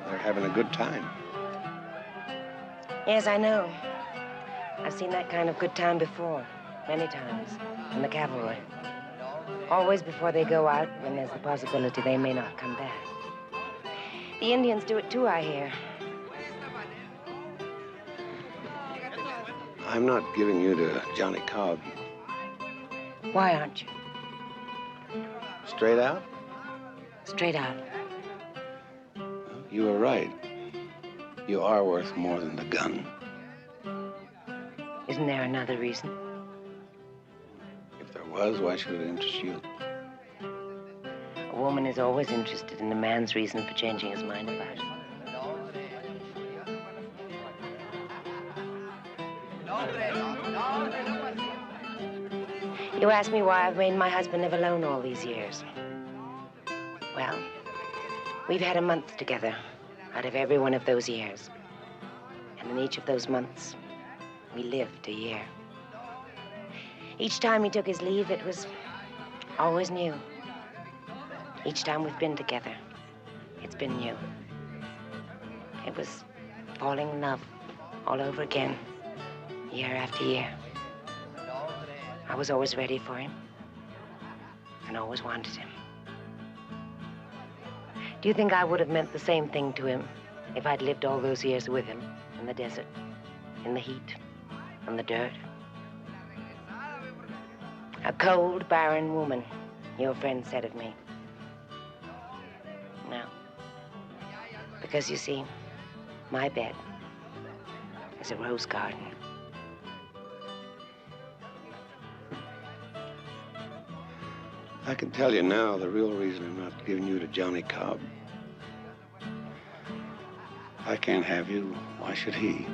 S14: They're having a good time.
S17: Yes, I know. I've seen that kind of good time before, many times, in the cavalry. Always before they go out, when there's the possibility they may not come back. The Indians do it too, I hear.
S14: I'm not giving you to Johnny Cobb.
S17: Why aren't you?
S14: Straight out?
S17: Straight out.
S14: You were right. You are worth more than the gun.
S17: Isn't there another reason?
S14: If there was, why should it interest you?
S17: A woman is always interested in a man's reason for changing his mind about it. You ask me why I've made my husband live alone all these years. Well, we've had a month together out of every one of those years. And in each of those months, we lived a year. Each time he took his leave, it was always new. Each time we've been together, it's been new. It was falling in love all over again, year after year. I was always ready for him and always wanted him. Do you think I would have meant the same thing to him if I'd lived all those years with him in the desert, in the heat, on the dirt? A cold, barren woman, your friend said of me. No. Because you see, my bed is a rose garden.
S14: I can tell you now the real reason I'm not giving you to Johnny Cobb. I can't have you. Why should he?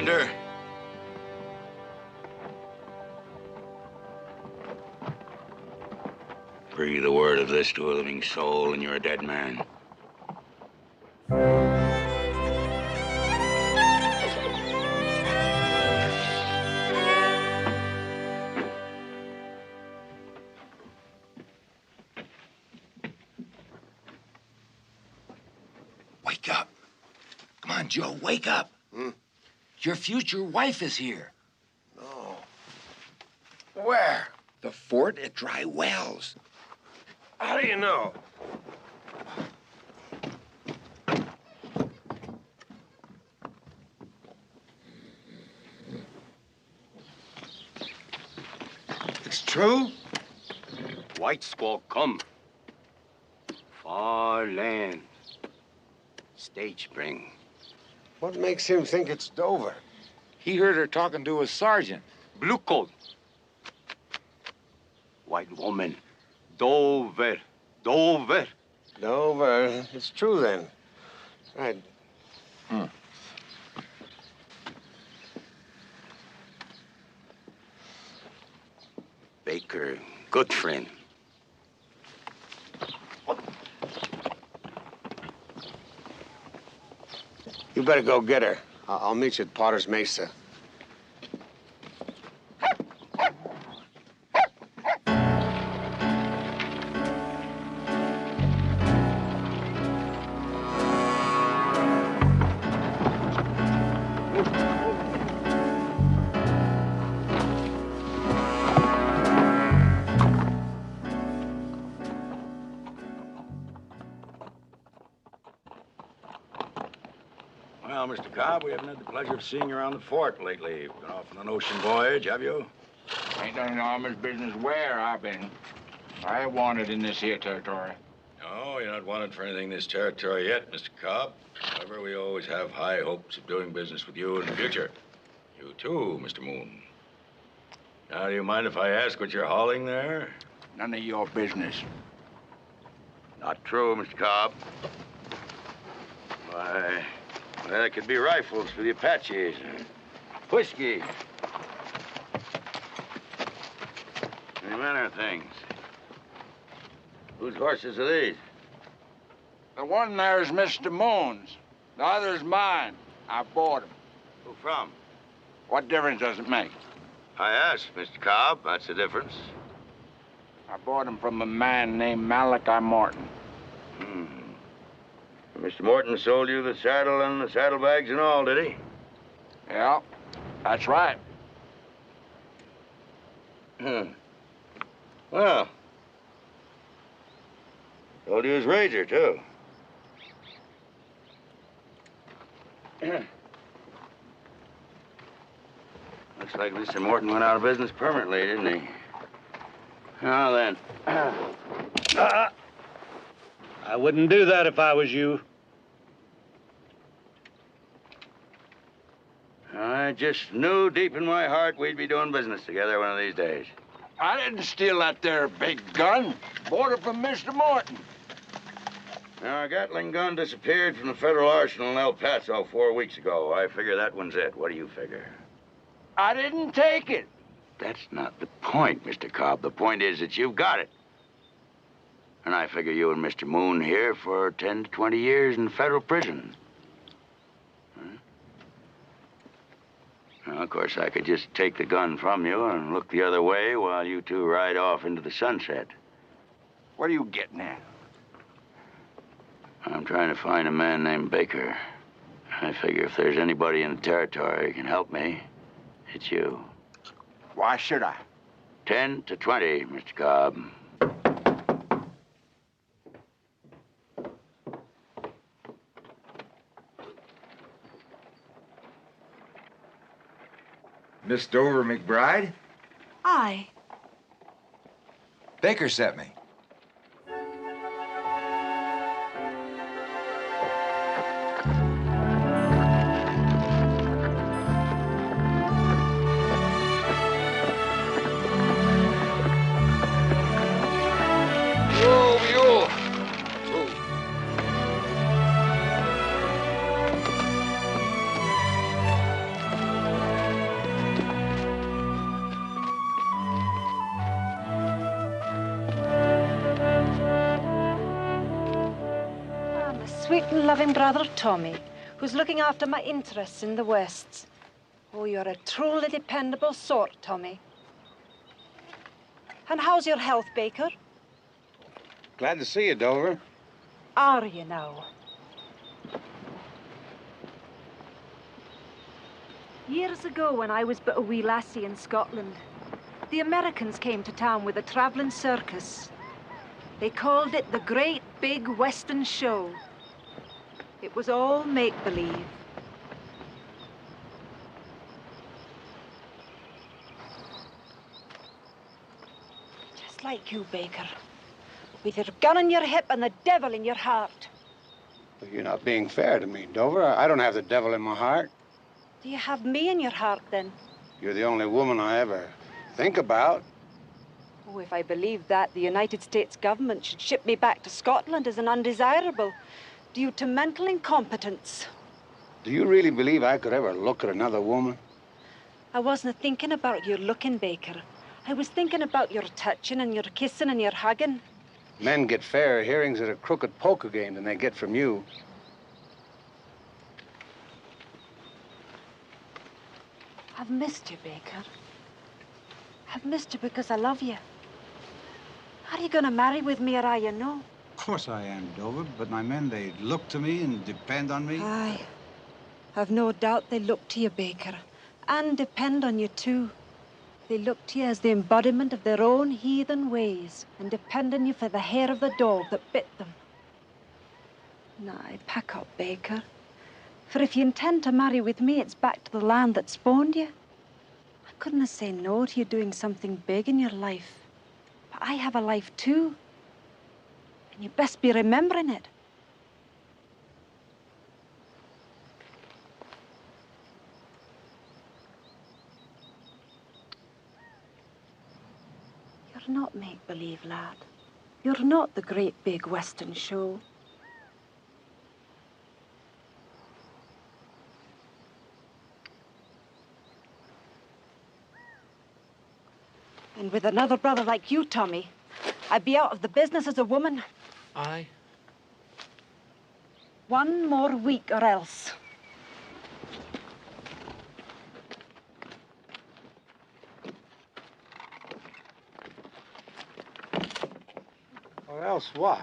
S2: find her? Breathe a word of this to a living soul, and you're a dead man.
S16: Wake up. Come on, Joe, wake up. Your future wife is here.
S6: No. Where?
S16: The fort at Dry Wells.
S6: How do you know? It's true?
S15: White squaw come. Far land. Stage spring.
S6: What makes him think it's Dover?
S13: He heard her talking to a sergeant, blue coat.
S15: White woman. Dover. Dover.
S6: Dover. It's true then. Right.
S15: Baker, good friend.
S6: You better go get her. I'll meet you at Potter's Mesa.
S2: Well, Mr. Cobb, we haven't had the pleasure of seeing you around the fort lately. You've been off on an ocean voyage, have you?
S13: Ain't none enormous business where I've been. I ain't wanted in this here territory.
S2: No, you're not wanted for anything in this territory yet, Mr. Cobb. However, we always have high hopes of doing business with you in the future. You too, Mr. Moon. Now, do you mind if I ask what you're hauling there?
S13: None of your business.
S1: Not true, Mr. Cobb. Why, well, it could be rifles for the Apaches. Whiskey. Any manner of things. Whose horses are these?
S13: The one there is Mr. Moon's. The other's mine. I bought him.
S1: Who from?
S13: What difference does it make?
S1: I asked, Mr. Cobb. That's the difference.
S13: I bought him from a man named Malachi Morton.
S1: Mr. Morton sold you the saddle and the saddlebags and all, did he?
S13: Yeah, that's right.
S1: Well, sold you his razor, too. Looks like Mr. Morton went out of business permanently, didn't he? Now then.
S5: I wouldn't do that if I was you.
S1: I just knew deep in my heart we'd be doing business together one of these days.
S13: I didn't steal that there big gun. Bought it from Mr. Morton.
S1: Now, our Gatling gun disappeared from the federal arsenal in El Paso 4 weeks ago. I figure that one's it. What do you figure?
S13: I didn't take it.
S1: That's not the point, Mr. Cobb. The point is that you've got it. And I figure you and Mr. Moon here for 10 to 20 years in federal prison. Now, of course, I could just take the gun from you and look the other way while you two ride off into the sunset.
S13: What are you getting at?
S1: I'm trying to find a man named Baker. I figure if there's anybody in the territory who can help me, it's you.
S13: Why should I?
S1: 10 to 20, Mr. Cobb.
S22: Miss Dover McBride?
S11: Aye.
S22: Baker sent me.
S11: sweet and loving brother Tommy, who's looking after my interests in the West. Oh, you're a truly dependable sort, Tommy. And how's your health, Baker?
S6: Glad to see you, Dover.
S11: Are you now? Years ago, when I was but a wee lassie in Scotland, the Americans came to town with a traveling circus. They called it the Great Big Western Show. It was all make-believe. Just like you, Baker. With your gun in your hip and the devil in your heart.
S6: Well, you're not being fair to me, Dover. I don't have the devil in my heart.
S11: Do you have me in your heart, then?
S6: You're the only woman I ever think about.
S11: Oh, if I believed that, the United States government should ship me back to Scotland as an undesirable due to mental incompetence.
S6: Do you really believe I could ever look at another woman?
S11: I wasn't thinking about your looking, Baker. I was thinking about your touching and your kissing and your hugging.
S6: Men get fairer hearings at a crooked poker game than they get from you.
S11: I've missed you, Baker. I've missed you because I love you. Are you going to marry with me or are you no?
S9: Of course I am, Dover, but my men, they look to me and depend on me.
S11: Aye. I've no doubt they look to you, Baker, and depend on you, too. They look to you as the embodiment of their own heathen ways and depend on you for the hair of the dog that bit them. Now, pack up, Baker. For if you intend to marry with me, it's back to the land that spawned you. I couldn't say no to you doing something big in your life. But I have a life, too. And you best be remembering it. You're not make-believe, lad. You're not the great big Western show. And with another brother like you, Tommy, I'd be out of the business as a woman.
S7: Aye.
S11: One more week or else.
S6: Or else what?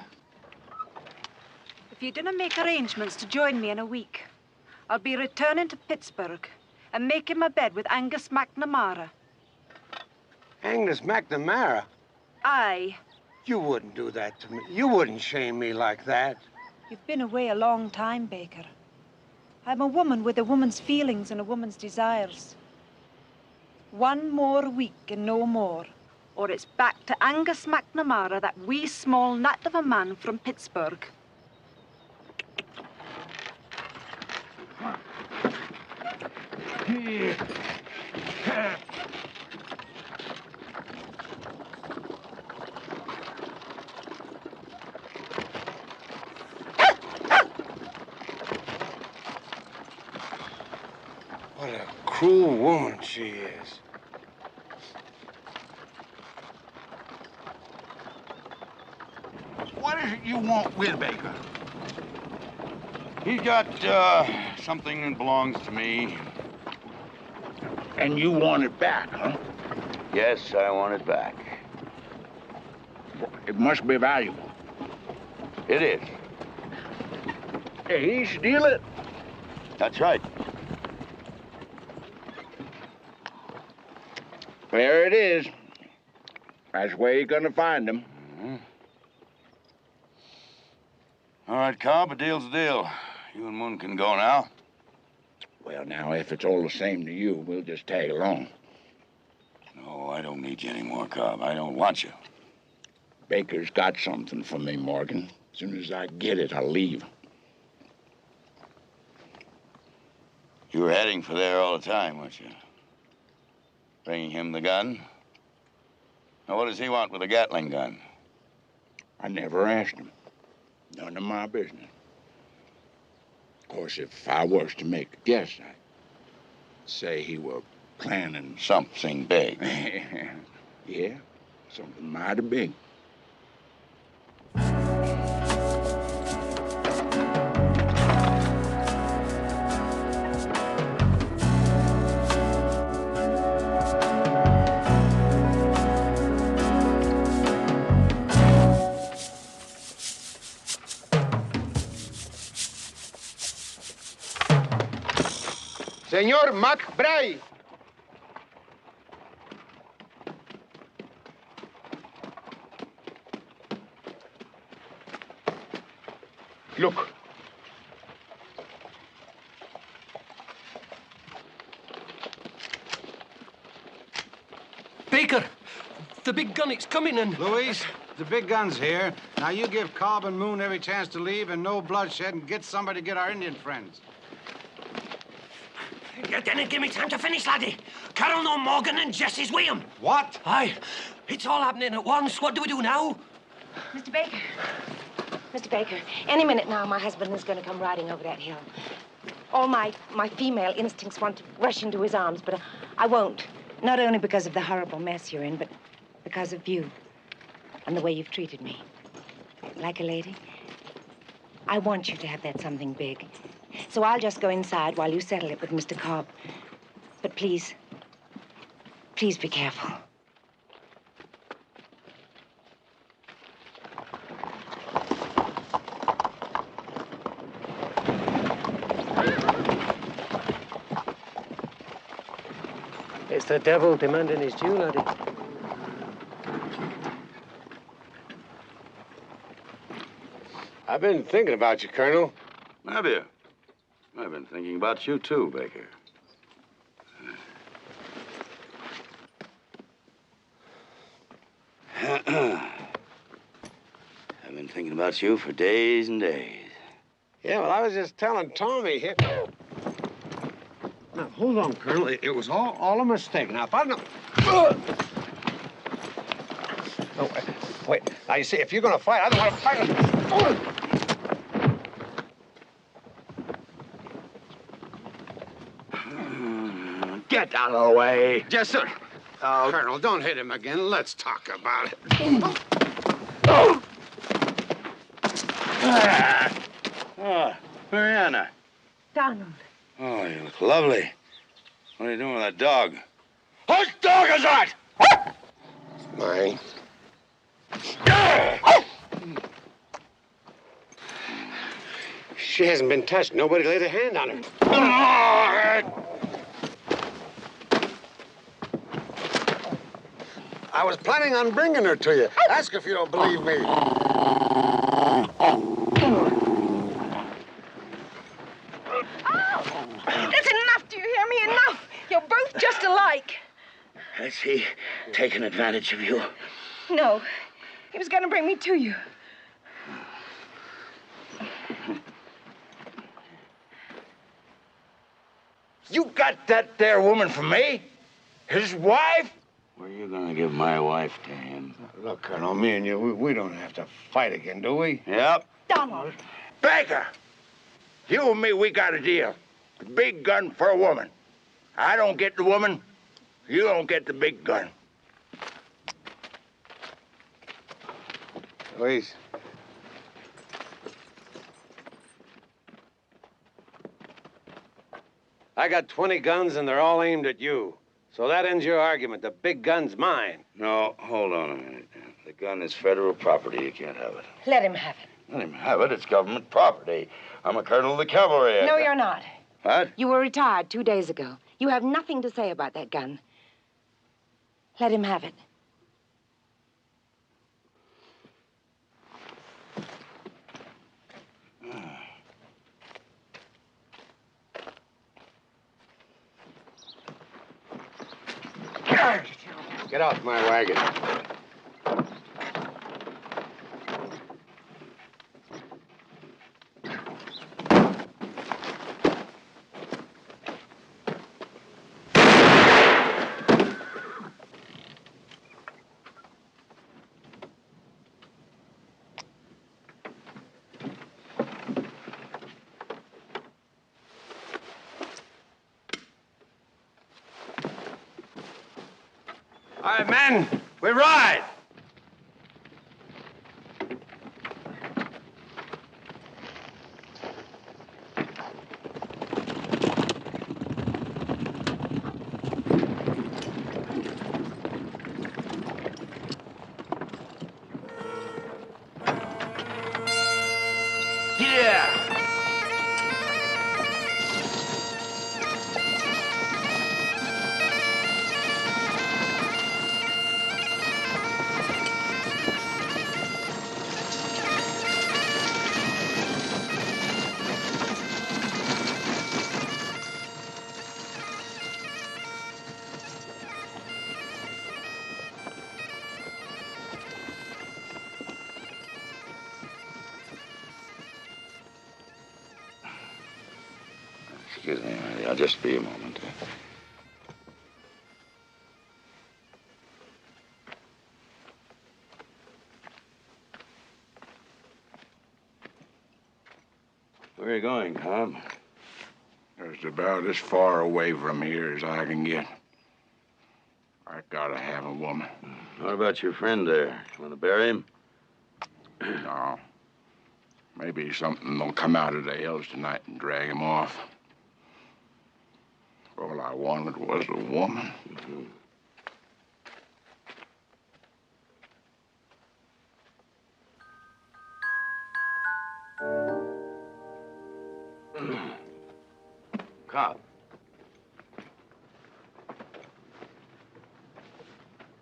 S11: If you didn't make arrangements to join me in a week, I'll be returning to Pittsburgh and making my bed with Angus McNamara.
S6: Angus McNamara?
S11: Aye.
S6: You wouldn't do that to me. You wouldn't shame me like that.
S11: You've been away a long time, Baker. I'm a woman with a woman's feelings and a woman's desires. One more week and no more, or it's back to Angus McNamara, that wee small nut of a man from Pittsburgh.
S6: What a cruel woman she is.
S1: What is it you want with Baker? He's got, something that belongs to me.
S18: And you want it back, huh?
S1: Yes, I want it back.
S18: It must be valuable.
S1: It is.
S18: Hey, he steal it?
S1: That's right.
S18: There it is. That's where you're gonna find him.
S1: Mm-hmm. All right, Cobb, a deal's a deal. You and Moon can go now.
S18: Well, now, if it's all the same to you, we'll just tag along.
S1: No, I don't need you anymore, Cobb. I don't want you.
S18: Baker's got something for me, Morgan. As soon as I get it, I'll leave.
S1: You were heading for there all the time, weren't you? Bringing him the gun? Now, what does he want with a Gatling gun?
S18: I never asked him. None of my business. Of course, if I was to make a guess, I'd say he were planning
S1: something big.
S18: Yeah, something mighty big.
S6: Senor McBride. Look.
S7: Baker, the big gun, it's coming and...
S9: Luis, the big gun's here. Now you give Cobb and Moon every chance to leave and no bloodshed and get somebody to get our Indian friends.
S7: You didn't give me time to finish, laddie. Colonel Morgan and Jesse's with him.
S9: What?
S7: Aye. It's all happening at once. What do we do now?
S17: Mr. Baker. Mr. Baker, any minute now, my husband is going to come riding over that hill. All my female instincts want to rush into his arms, but I won't. Not only because of the horrible mess you're in, but because of you and the way you've treated me. Like a lady. I want you to have that something big. So I'll just go inside while you settle it with Mr. Cobb. But please be careful.
S12: It's the devil demanding his due, laddie.
S6: I've been thinking about you, Colonel.
S1: Have you? I've been thinking about you, too, Baker. I've been thinking about you for days and days.
S6: Yeah, well, I was just telling Tommy here. Now, hold on, Colonel. It was all a mistake. Now, if I don't... Oh, wait. Now, you see, if you're going to fight, I don't want to fight.
S1: Get out of the way.
S6: Yes, sir. Colonel, don't hit him again. Let's talk about it.
S1: Oh, Mariana.
S11: Donald.
S1: Oh, you look lovely. What are you doing with that dog? Whose dog is that?
S6: Mine. She hasn't been touched. Nobody laid a hand on her. I was planning on bringing her to you. Ask if you don't believe me.
S11: That's enough, do you hear me? Enough! You're both just alike.
S1: Has he taken advantage of you?
S11: No, he was going to bring me to you.
S18: You got that there woman from me? His wife?
S1: Were you gonna give my wife to him?
S6: Look, Colonel, me and you, we don't have to fight again, do we?
S1: Yep.
S11: Donald.
S18: Baker! You and me, we got a deal. The big gun for a woman. I don't get the woman, you don't get the big gun.
S6: Luis. I got 20 guns, and they're all aimed at you. So that ends your argument. The big gun's mine.
S1: No, hold on a minute. The gun is federal property. You can't have it.
S17: Let him have it.
S1: Let him have it. It's government property. I'm a colonel of the cavalry.
S17: No, you're not.
S1: What?
S17: You were retired 2 days ago. You have nothing to say about that gun. Let him have it.
S6: Get off my wagon. All right, men, we ride.
S1: Yeah. Excuse me, I'll just be a moment. Where are you going, Cobb?
S18: Just about as far away from here as I can get. I gotta have a woman.
S1: What about your friend there? You want to bury him?
S18: No. Maybe something will come out of the hills tonight and drag him off. All I wanted was a woman.
S1: Cobb.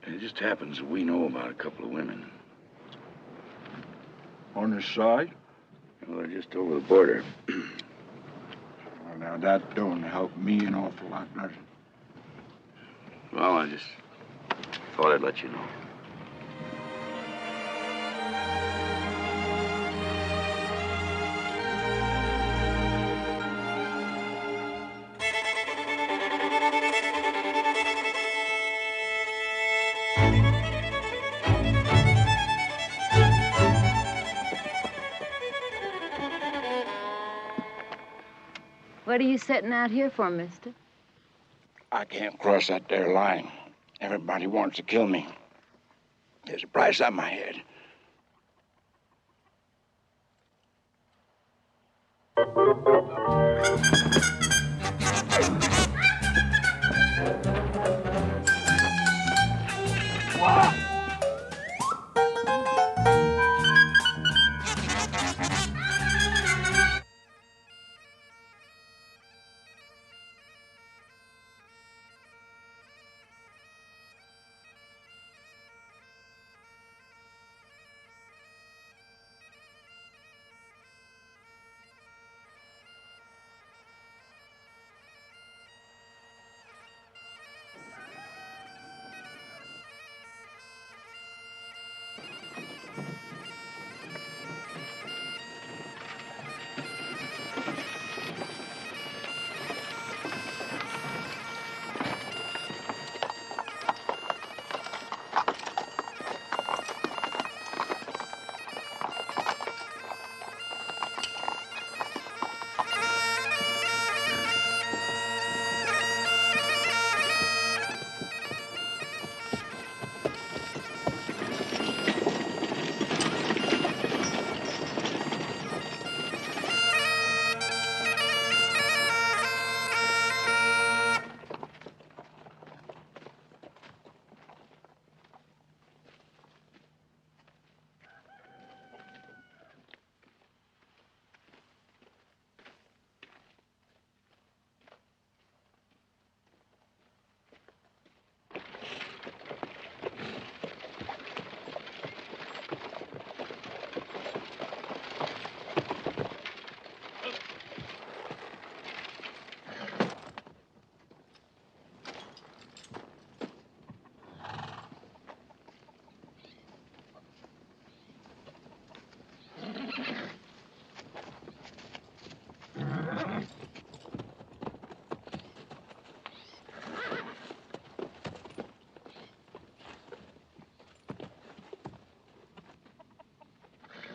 S1: It just happens that we know about a couple of women.
S18: On this side?
S1: Well, they're just over the border.
S18: Well, now, that don't help me an awful lot, does it?
S1: Well, I just thought I'd let you know.
S4: What are you setting out here for, mister?
S18: I can't cross that there line. Everybody wants to kill me. There's a price on my head.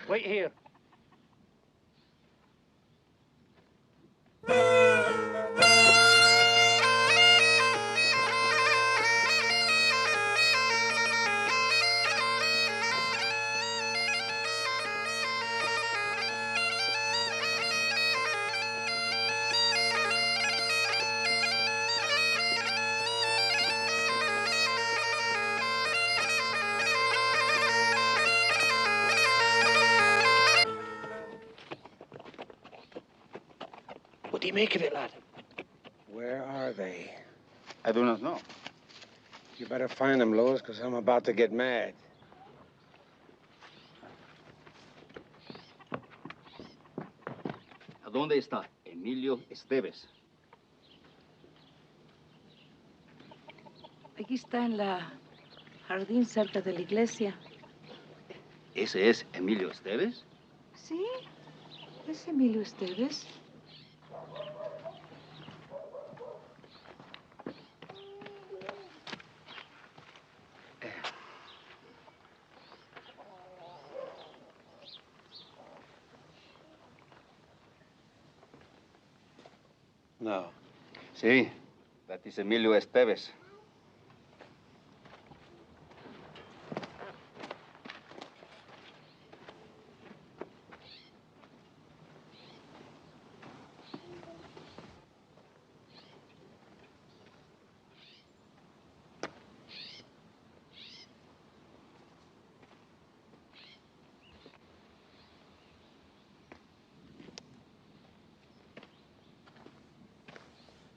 S8: Wait here.
S12: What do you make of it, lad?
S6: Where are they?
S13: I do not know.
S6: You better find them, Lois, because I'm about to get mad.
S13: ¿A dónde está Emilio Esteves?
S11: Aquí está en la jardín cerca de la iglesia.
S13: ¿Ese es Emilio Esteves?
S11: Sí, es Emilio Esteves.
S13: No. See, that is Emilio Estevez.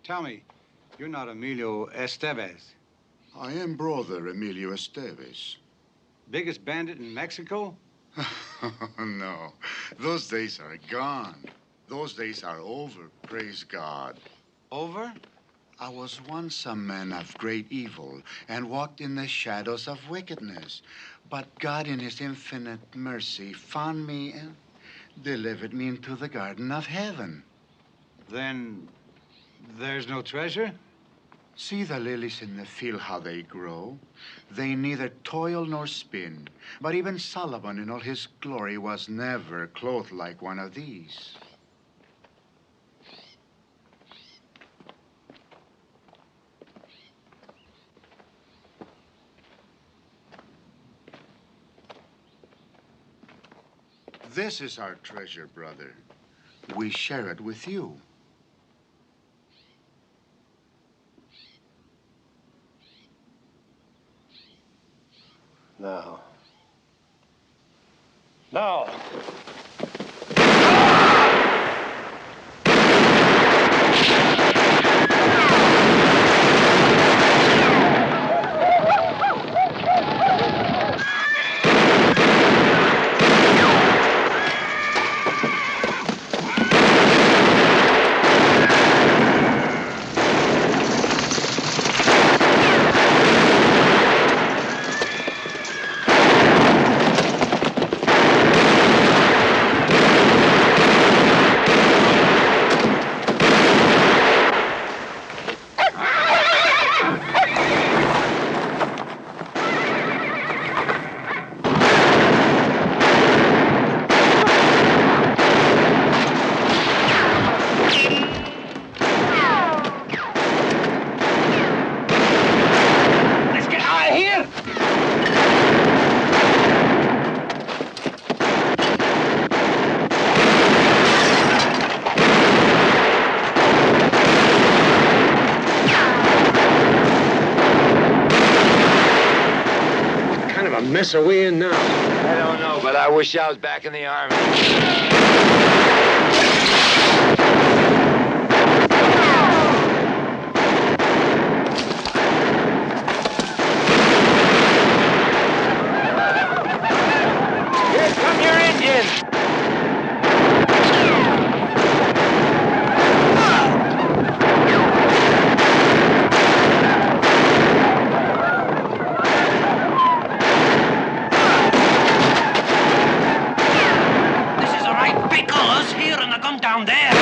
S9: Tell me, you're not Emilio Estevez.
S19: I am brother Emilio Estevez.
S9: Biggest bandit in Mexico?
S19: No, those days are gone. Those days are over, praise God.
S9: Over?
S19: I was once a man of great evil and walked in the shadows of wickedness. But God in his infinite mercy found me and delivered me into the garden of heaven.
S9: Then there's no treasure?
S19: See the lilies in the field, how they grow. They neither toil nor spin. But even Solomon in all his glory was never clothed like one of these. This is our treasure, brother. We share it with you.
S13: No. No.
S6: Mess are we in now?
S8: I don't know, but I wish I was back in the Army. Here come your engines!
S7: Down there.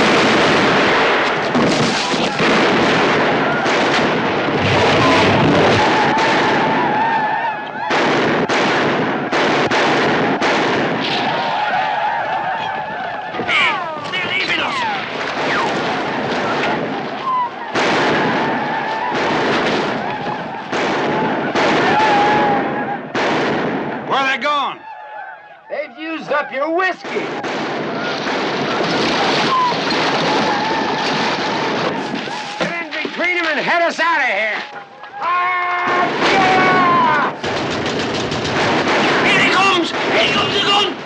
S7: They're leaving us.
S9: Where are they going?
S8: They've used up your whiskey.
S6: Between them and head us out of here.
S7: Here he comes! Here comes the gun!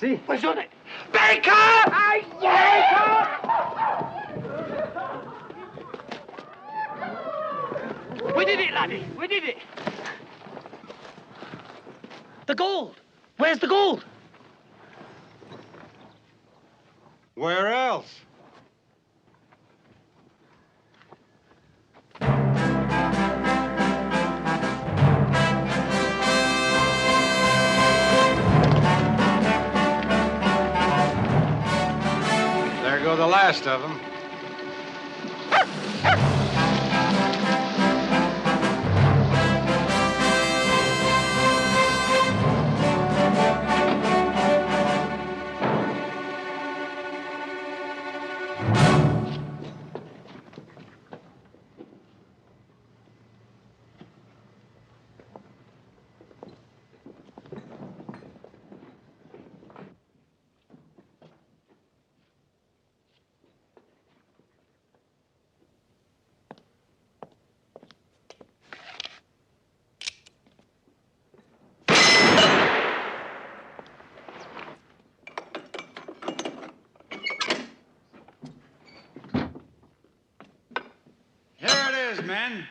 S8: see.
S7: What's on it? Baker! Baker! We did it, laddie. We did it. The gold. Where's the gold?
S9: Where else? There go the last of them. Men.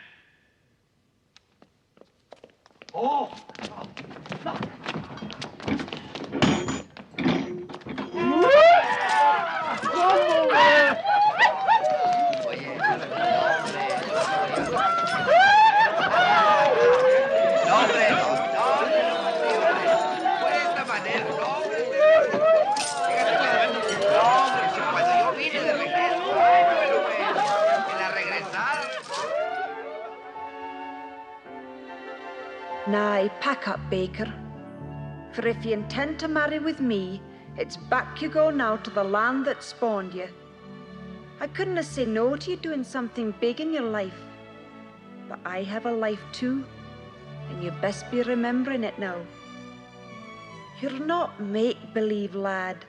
S7: Oh!
S11: Now, pack up, Baker. For if you intend to marry with me, it's back you go now to the land that spawned you. I couldn't have said no to you doing something big in your life. But I have a life too, and you best be remembering it now. You're not make-believe, lad.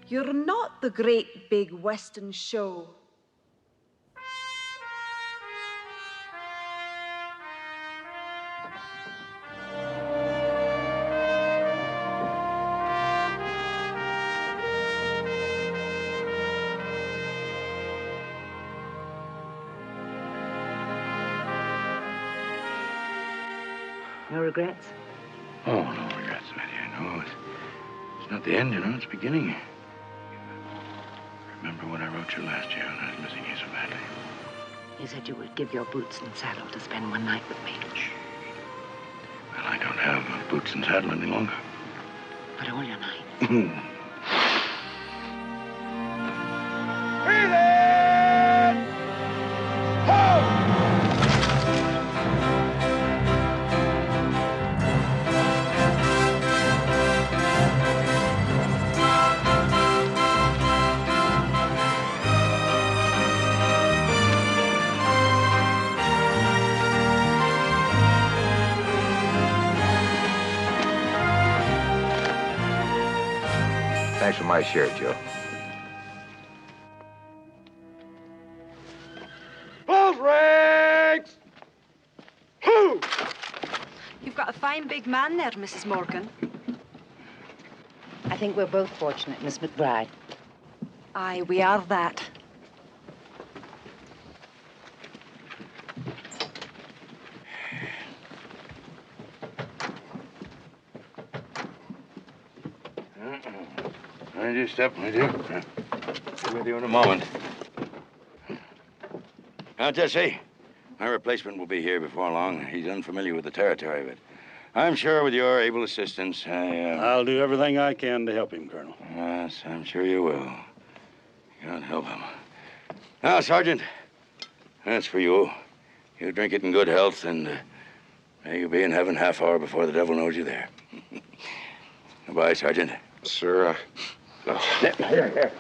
S11: You're not the great big Western show.
S17: No regrets?
S1: Oh, no regrets, Matty. I know. It's not the end, you know. It's the beginning. Remember what I wrote you last year when I was missing you so badly?
S17: You said you would give your boots and saddle to spend one night with me.
S1: Well, I don't have boots and saddle any longer.
S17: But all your nights.
S22: Thanks for my share, Joe.
S6: Both ranks! Who?
S11: You've got a fine big man there, Mrs. Morgan.
S17: I think we're both fortunate, Miss McBride.
S11: Aye, we are that.
S1: Mind you, step, my dear. Be with you in a moment. Now, Jesse, my replacement will be here before long. He's unfamiliar with the territory, but I'm sure with your able assistance,
S5: I'll do everything I can to help him, Colonel.
S1: Yes, I'm sure you will. God help him. Now, Sergeant, that's for you. You drink it in good health, and may you be in heaven half hour before the devil knows you there. Goodbye, Sergeant.
S3: Sir, no.
S1: Here.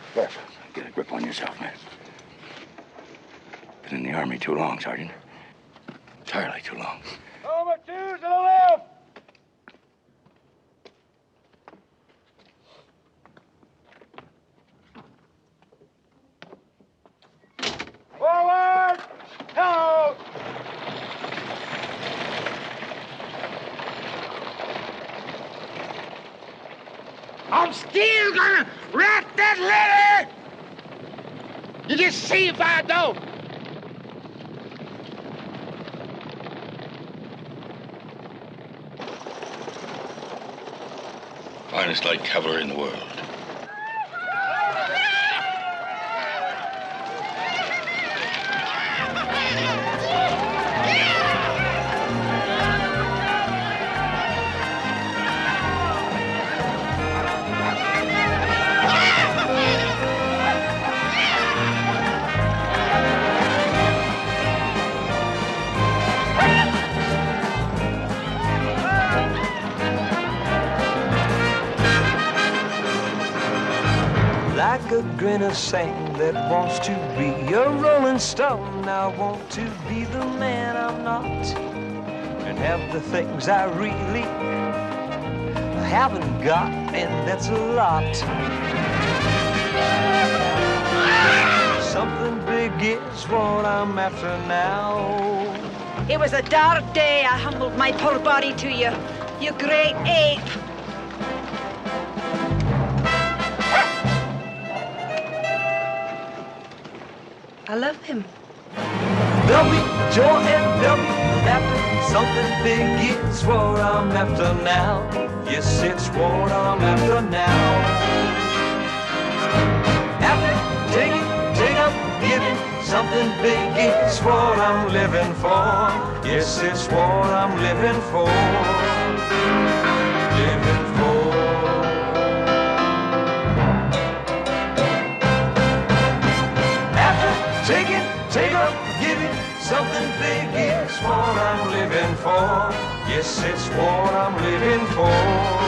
S1: Get a grip on yourself, man. Been in the Army too long, Sergeant. Entirely too long.
S6: Number 2 to the left! Forward! Out!
S16: I'm still gonna rat that letter! You just see if I don't.
S2: Finest light cavalry in the world.
S10: Like a grain of sand that wants to be a rolling stone, I want to be the man I'm not and have the things I really haven't got, and that's a lot. Something big is what I'm after now.
S11: It was a dark day I humbled my poor body to you, you great ape. I love him.
S10: There'll be joy and there'll be laughter. Something big is what I'm after now. Yes, it's what I'm after now. After taking, giving, something big is what I'm living for. Yes, it's what I'm living for. Living for. Take up, giving, something big is what I'm living for. Yes, it's what I'm living for.